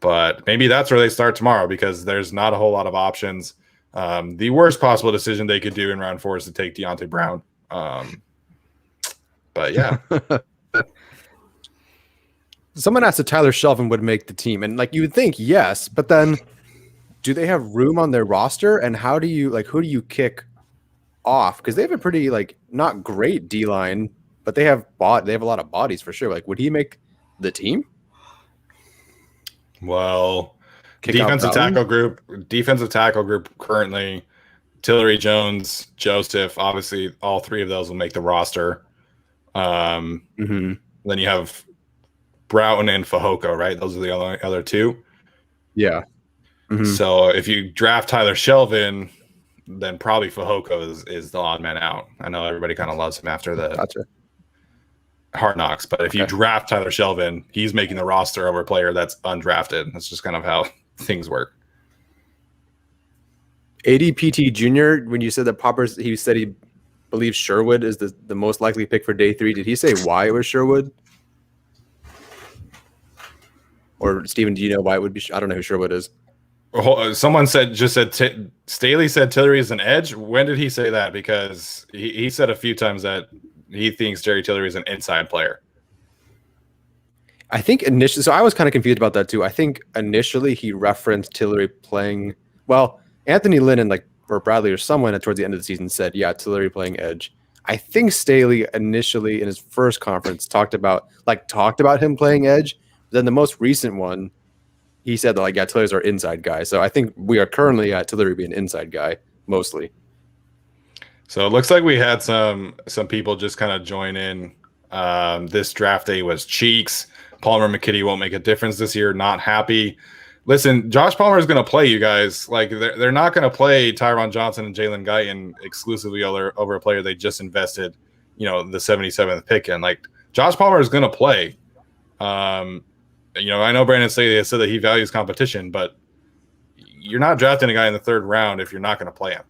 But maybe that's where they start tomorrow because there's not a whole lot of options. The worst possible decision they could do in round 4 is to take Deontay Brown. But yeah. Someone asked if Tyler Shelvin would make the team, and like you would think yes, but then do they have room on their roster? And how do you who do you kick off? Because they have a pretty not great D line, but they have a lot of bodies for sure. Like, would he make the team? Well, defensive tackle group currently Tillery, Jones, Joseph. Obviously, all 3 of those will make the roster. Then you have Broughton and Fehoko, right? Those are the other 2. Yeah. So if you draft Tyler Shelvin, then probably Fehoko is the odd man out. I know everybody kind of loves him after the Hard Knocks, but if you draft Tyler Shelvin, he's making the roster over a player that's undrafted. That's just kind of how things work. ADPT Jr., when you said that Poppers, he said he believes Sherwood is the most likely pick for day 3. Did he say why it was Sherwood? Or Steven, do you know why it would be? I don't know who Sherwood is. Someone said Staley said Tillery is an edge. When did he say that? Because he said a few times that he thinks Jerry Tillery is an inside player. I think initially, so I was kind of confused about that too. I think initially he referenced Tillery playing, well, Anthony Lynn and or Bradley or someone towards the end of the season said, yeah, Tillery playing edge. I think Staley initially in his first conference talked about him playing edge. Then the most recent one, he said that yeah, Tillery's our inside guy. So I think we are currently at Tillery being an inside guy mostly. So it looks like we had some people just kind of join in. This draft day was Cheeks. Palmer McKitty won't make a difference this year. Not happy. Listen, Josh Palmer is going to play you guys. Like they're not going to play Tyron Johnson and Jalen Guyton exclusively over a player they just invested, the 77th pick in. Like Josh Palmer is going to play. I know Brandon Staley said that he values competition, but you're not drafting a guy in the 3rd round if you're not going to play him.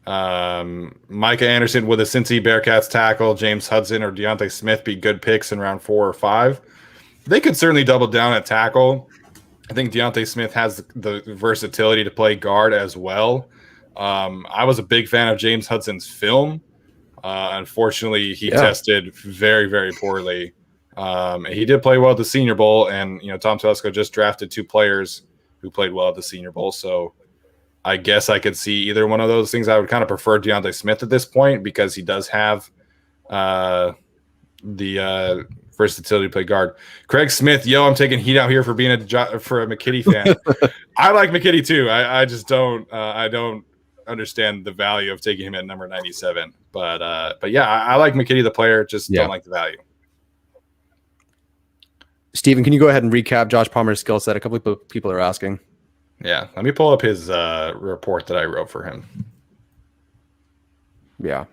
Micah Anderson with a Cincy Bearcats tackle, James Hudson or Deontay Smith be good picks in round 4 or 5. They could certainly double down at tackle. I think Deontay Smith has the versatility to play guard as well. I was a big fan of James Hudson's film. Unfortunately, he tested very, very poorly. He did play well at the Senior Bowl, and Tom Telesco just drafted 2 players who played well at the Senior Bowl. So I guess I could see either one of those things. I would kind of prefer Deontay Smith at this point because he does have the versatility to play guard. Craig Smith, I'm taking heat out here for being a McKitty fan. I like McKitty too. I just don't. I don't understand the value of taking him at number 97. But yeah, I like McKitty the player. Just don't like the value. Steven, can you go ahead and recap Josh Palmer's skill set? A couple of people are asking. Yeah, let me pull up his report that I wrote for him. Yeah.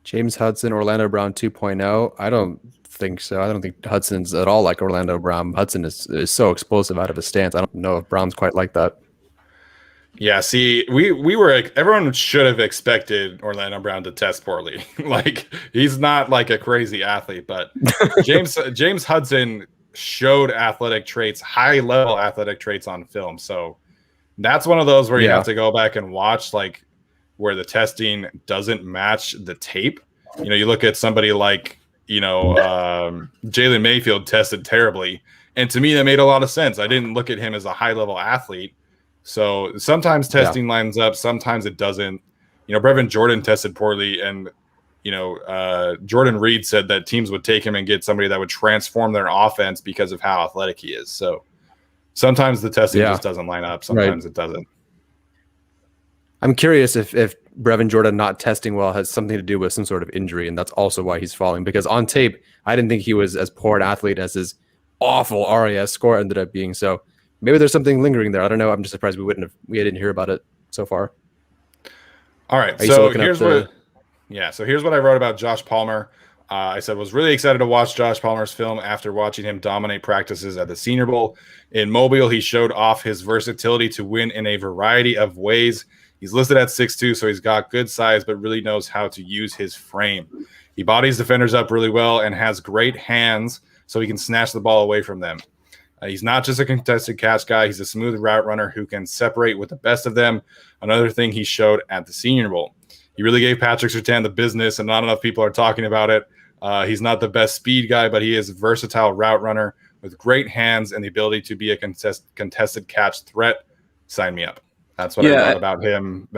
James Hudson, Orlando Brown 2.0. I don't think so. I don't think Hudson's at all like Orlando Brown. Hudson is so explosive out of his stance. I don't know if Brown's quite like that. Yeah, see, we were everyone should have expected Orlando Brown to test poorly. Like he's not like a crazy athlete, but James Hudson showed athletic traits, high level athletic traits on film. So that's one of those where you have to go back and watch like where the testing doesn't match the tape. You look at somebody like Jalen Mayfield tested terribly, and to me that made a lot of sense. I didn't look at him as a high level athlete. So sometimes testing lines up, sometimes it doesn't. Brevin Jordan tested poorly, and Jordan Reed said that teams would take him and get somebody that would transform their offense because of how athletic he is. So sometimes the testing just doesn't line up. Sometimes it doesn't. I'm curious if Brevin Jordan not testing well has something to do with some sort of injury, and that's also why he's falling. Because on tape, I didn't think he was as poor an athlete as his awful RAS score ended up being. So maybe there's something lingering there. I don't know. I'm just surprised we didn't hear about it so far. All right. So here's what I wrote about Josh Palmer. I said, was really excited to watch Josh Palmer's film after watching him dominate practices at the Senior Bowl. In Mobile, he showed off his versatility to win in a variety of ways. He's listed at 6'2", so he's got good size, but really knows how to use his frame. He bodies defenders up really well and has great hands, so he can snatch the ball away from them. He's not just a contested catch guy. He's a smooth route runner who can separate with the best of them. Another thing he showed at the Senior Bowl. He really gave Patrick Surtain the business, and not enough people are talking about it. He's not the best speed guy, but he is a versatile route runner with great hands and the ability to be a contested catch threat. Sign me up. That's what I thought about him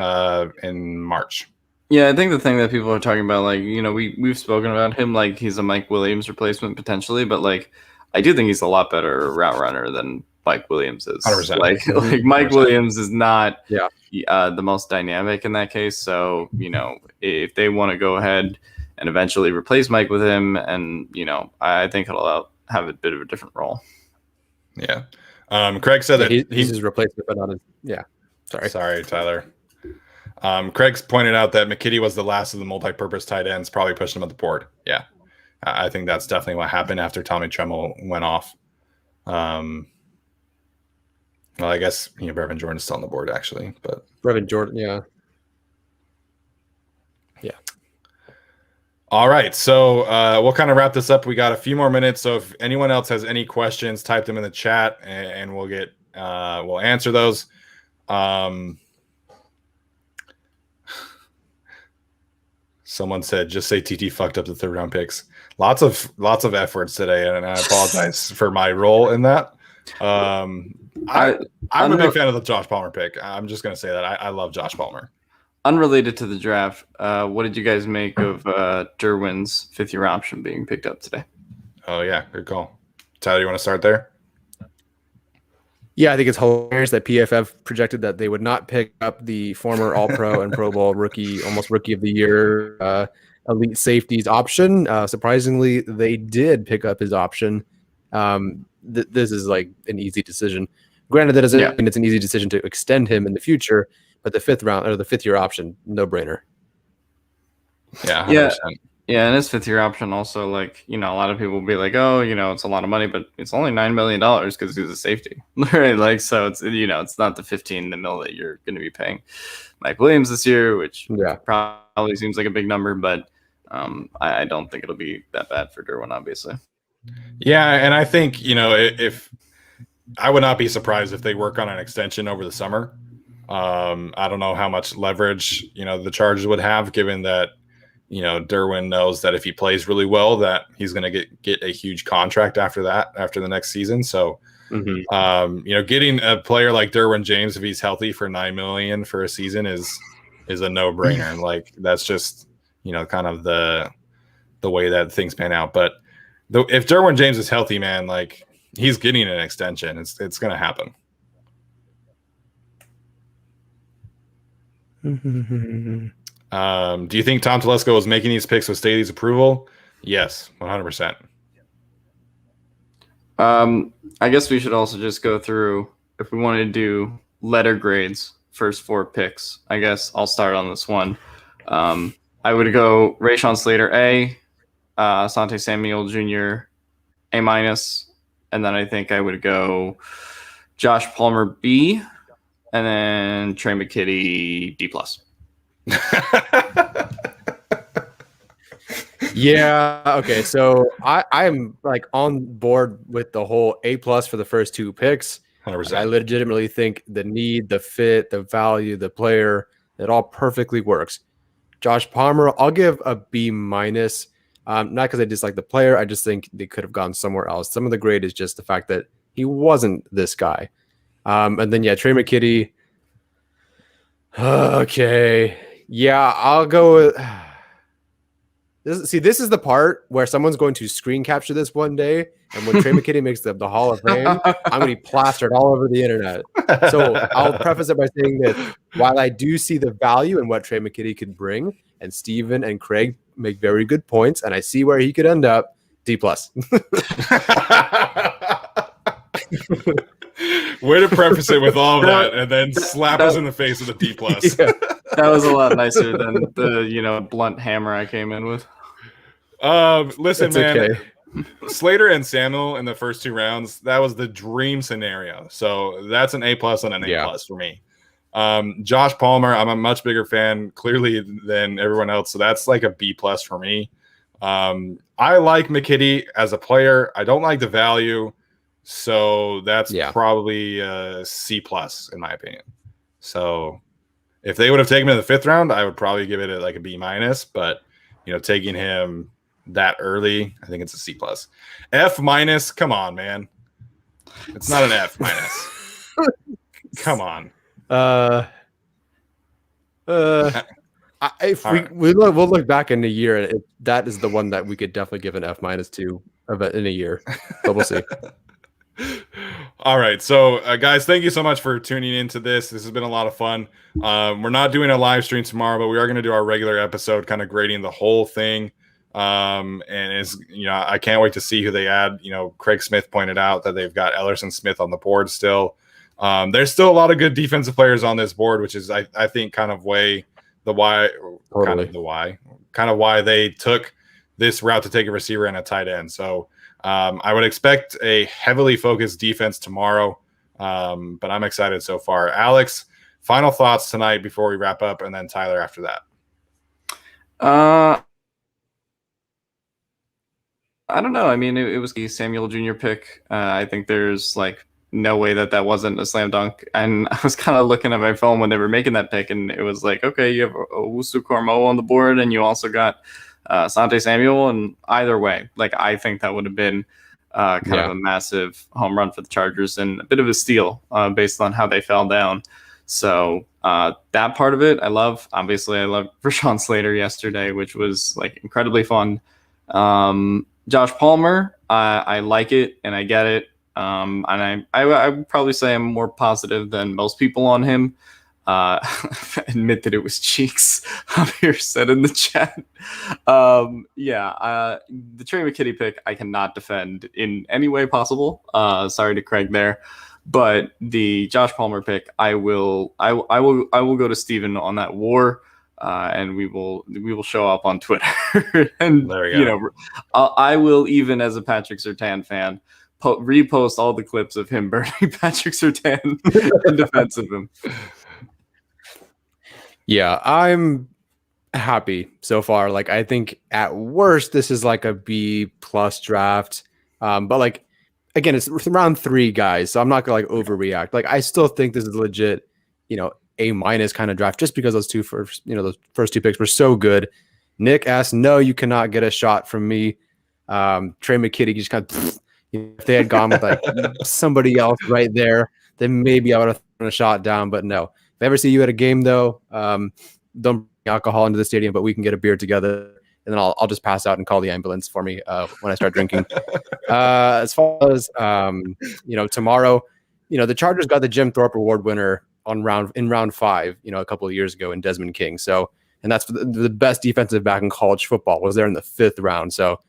in March. Yeah, I think the thing that people are talking about, like, you know, we've spoken about him like he's a Mike Williams replacement potentially, but like I do think he's a lot better route runner than Mike Williams is. 100%. Like Mike 100%. Williams is not the most dynamic in that case. So, you know, if they want to go ahead and eventually replace Mike with him, and, you know, I think it'll have a bit of a different role. Yeah. Craig said that he's his replacement, but not his. Sorry, Tyler. Craig's pointed out that McKitty was the last of the multi-purpose tight ends, probably pushed him at the board. Yeah. I think that's definitely what happened after Tommy Tremble went off. Well, I guess Brevin Jordan's still on the board, actually. But Brevin Jordan, yeah. All right, so we'll kind of wrap this up. We got a few more minutes, so if anyone else has any questions, type them in the chat, and we'll answer those. Someone said, "Just say TT fucked up the third round picks." Lots of efforts today, and I apologize for my role in that. I'm a big fan of the Josh Palmer pick. I'm just gonna say that I love Josh Palmer. Unrelated to the draft, what did you guys make of Derwin's fifth-year option being picked up today? Oh yeah, good call. Tyler, you want to start there? Yeah, I think it's hilarious that PFF projected that they would not pick up the former All-Pro and Pro Bowl rookie, almost Rookie of the Year, elite safeties option. Surprisingly, they did pick up his option. This is like an easy decision. Granted, that doesn't mean it's an easy decision to extend him in the future, but the fifth-year option, no brainer. Yeah, 100%. Yeah, and his fifth-year option also, like, you know, a lot of people will be like, oh, you know, it's a lot of money, but it's only $9 million because he's a safety, right? Like, so it's, you know, it's not the $15 million that you're going to be paying Mike Williams this year, which probably seems like a big number, but I don't think it'll be that bad for Derwin, obviously. Yeah, and I think, you know, if I would not be surprised if they work on an extension over the summer. I don't know how much leverage, you know, the Chargers would have, given that, you know, Derwin knows that if he plays really well, that he's going to get a huge contract after the next season. So, you know, getting a player like Derwin James, if he's healthy, for $9 million for a season is a no brainer. And like, that's just, you know, kind of the way that things pan out. But if Derwin James is healthy, man, like, he's getting an extension. It's going to happen. Do you think Tom Telesco was making these picks with Staley's approval? Yes, 100%. I guess we should also just go through, if we wanted to do letter grades, first four picks. I guess I'll start on this one. I would go Rashawn Slater A, Asante Samuel Jr. A-, and then I think I would go Josh Palmer B, and then Trey McKitty D+. Yeah. Okay. So I'm like on board with the whole A+ for the first two picks. 100%. I legitimately think the need, the fit, the value, the player, it all perfectly works. Josh Palmer, I'll give a B-. Not because I dislike the player. I just think they could have gone somewhere else. Some of the grade is just the fact that he wasn't this guy. And then, Trey McKitty. Okay. Yeah, I'll go with this is the part where someone's going to screen capture this one day, and when Trey McKitty makes the Hall of Fame, I'm going to be plastered all over the internet. So I'll preface it by saying that while I do see the value in what Trey McKitty could bring, and Steven and Craig make very good points, and I see where he could end up, D+. Way to preface it with all of that, and then slap us in the face with a D+. Yeah. That was a lot nicer than the, you know, blunt hammer I came in with. Listen, It's man. okay. Slater and Samuel in the first 2 rounds, that was the dream scenario. So that's an A+ and an A+ for me. Josh Palmer, I'm a much bigger fan clearly than everyone else. So that's like a B+ for me. I like McKitty as a player. I don't like the value. So that's probably a C+ in my opinion. So if they would have taken him in the 5th round, I would probably give it like a B-. But, taking him that early, I think it's a C+. F-, come on, man. It's not an F-. Come on. If we'll look back in a year, that is the one that we could definitely give an F- to in a year, but we'll see. All right, so guys, thank you so much for tuning into this. This has been a lot of fun. We're not doing a live stream tomorrow, but we are going to do our regular episode, kind of grading the whole thing. And it's, I can't wait to see who they add. Craig Smith pointed out that they've got Ellerson Smith on the board still. There's still a lot of good defensive players on this board, which is I think kind of why they took this route to take a receiver and a tight end. So I would expect a heavily focused defense tomorrow, but I'm excited so far. Alex, final thoughts tonight before we wrap up, and then Tyler after that. I don't know. I mean, it was the Samuel Jr. pick. I think there's no way that wasn't a slam dunk. And I was kind of looking at my phone when they were making that pick, and it was like, okay, you have Owusu Kormo on the board, and you also got Sante Samuel. And either way, I think that would have been kind of a massive home run for the Chargers and a bit of a steal based on how they fell down. So that part of it, I love. Obviously, I loved Rashawn Slater yesterday, which was incredibly fun. Josh Palmer, I like it and I get it. And I would probably say I'm more positive than most people on him. Admit that it was cheeks. Javier said in the chat. The Trey McKitty pick I cannot defend in any way possible. Sorry to Craig there, but the Josh Palmer pick, I will go to Steven on that war. And we will show up on Twitter, and there we go. I will, even as a Patrick Surtain fan, repost all the clips of him burning Patrick Surtain in defense of him. Yeah, I'm happy so far. I think at worst this is a B+ draft, but again, it's round 3, guys, so I'm not gonna overreact. I still think this is legit, A- kind of draft, just because those first 2 picks were so good. Nick asked, no, you cannot get a shot from me. Trey McKitty just kind of, if they had gone with somebody else right there, then maybe I would have thrown a shot down. But no, if I ever see you at a game though, don't bring alcohol into the stadium, but we can get a beer together, and then I'll just pass out and call the ambulance for me when I start drinking. As far as tomorrow, the Chargers got the Jim Thorpe Award winner in round 5, a couple of years ago in Desmond King. So, and that's the best defensive back in college football was there in the 5th round. So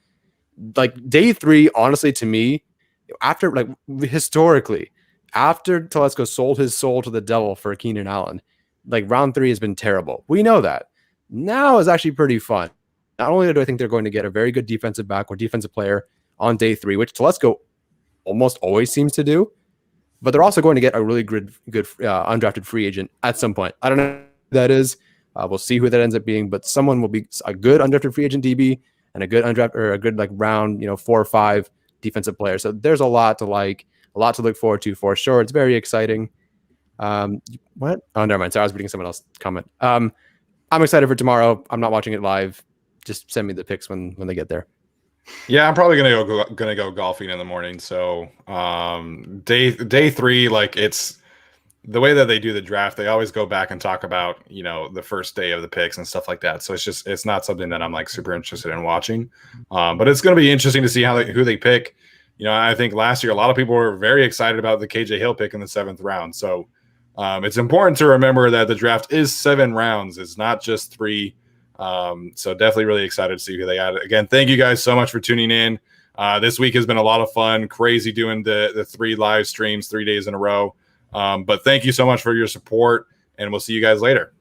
day 3, honestly, to me, after historically, after Telesco sold his soul to the devil for Keenan Allen, round 3 has been terrible. We know that. Now is actually pretty fun. Not only do I think they're going to get a very good defensive back or defensive player on day 3, which Telesco almost always seems to do, but they're also going to get a really good undrafted free agent at some point. I don't know who that is. We'll see who that ends up being, but someone will be a good undrafted free agent DB and a good undrafted or a good round 4 or 5 defensive player. So there's a lot to a lot to look forward to for sure. It's very exciting. What? Oh, never mind. Sorry, I was reading someone else's comment. I'm excited for tomorrow. I'm not watching it live. Just send me the picks when they get there. Yeah, I'm probably gonna go golfing in the morning. So day 3, it's the way that they do the draft. They always go back and talk about the first day of the picks and stuff like that. So it's not something that I'm super interested in watching. But it's gonna be interesting to see who they pick. I think last year a lot of people were very excited about the KJ Hill pick in the 7th round. So it's important to remember that the draft is 7 rounds. It's not just 3. So definitely really excited to see who they add. Again, thank you guys so much for tuning in. This week has been a lot of fun, crazy doing the 3 live streams 3 days in a row. But thank you so much for your support, and we'll see you guys later.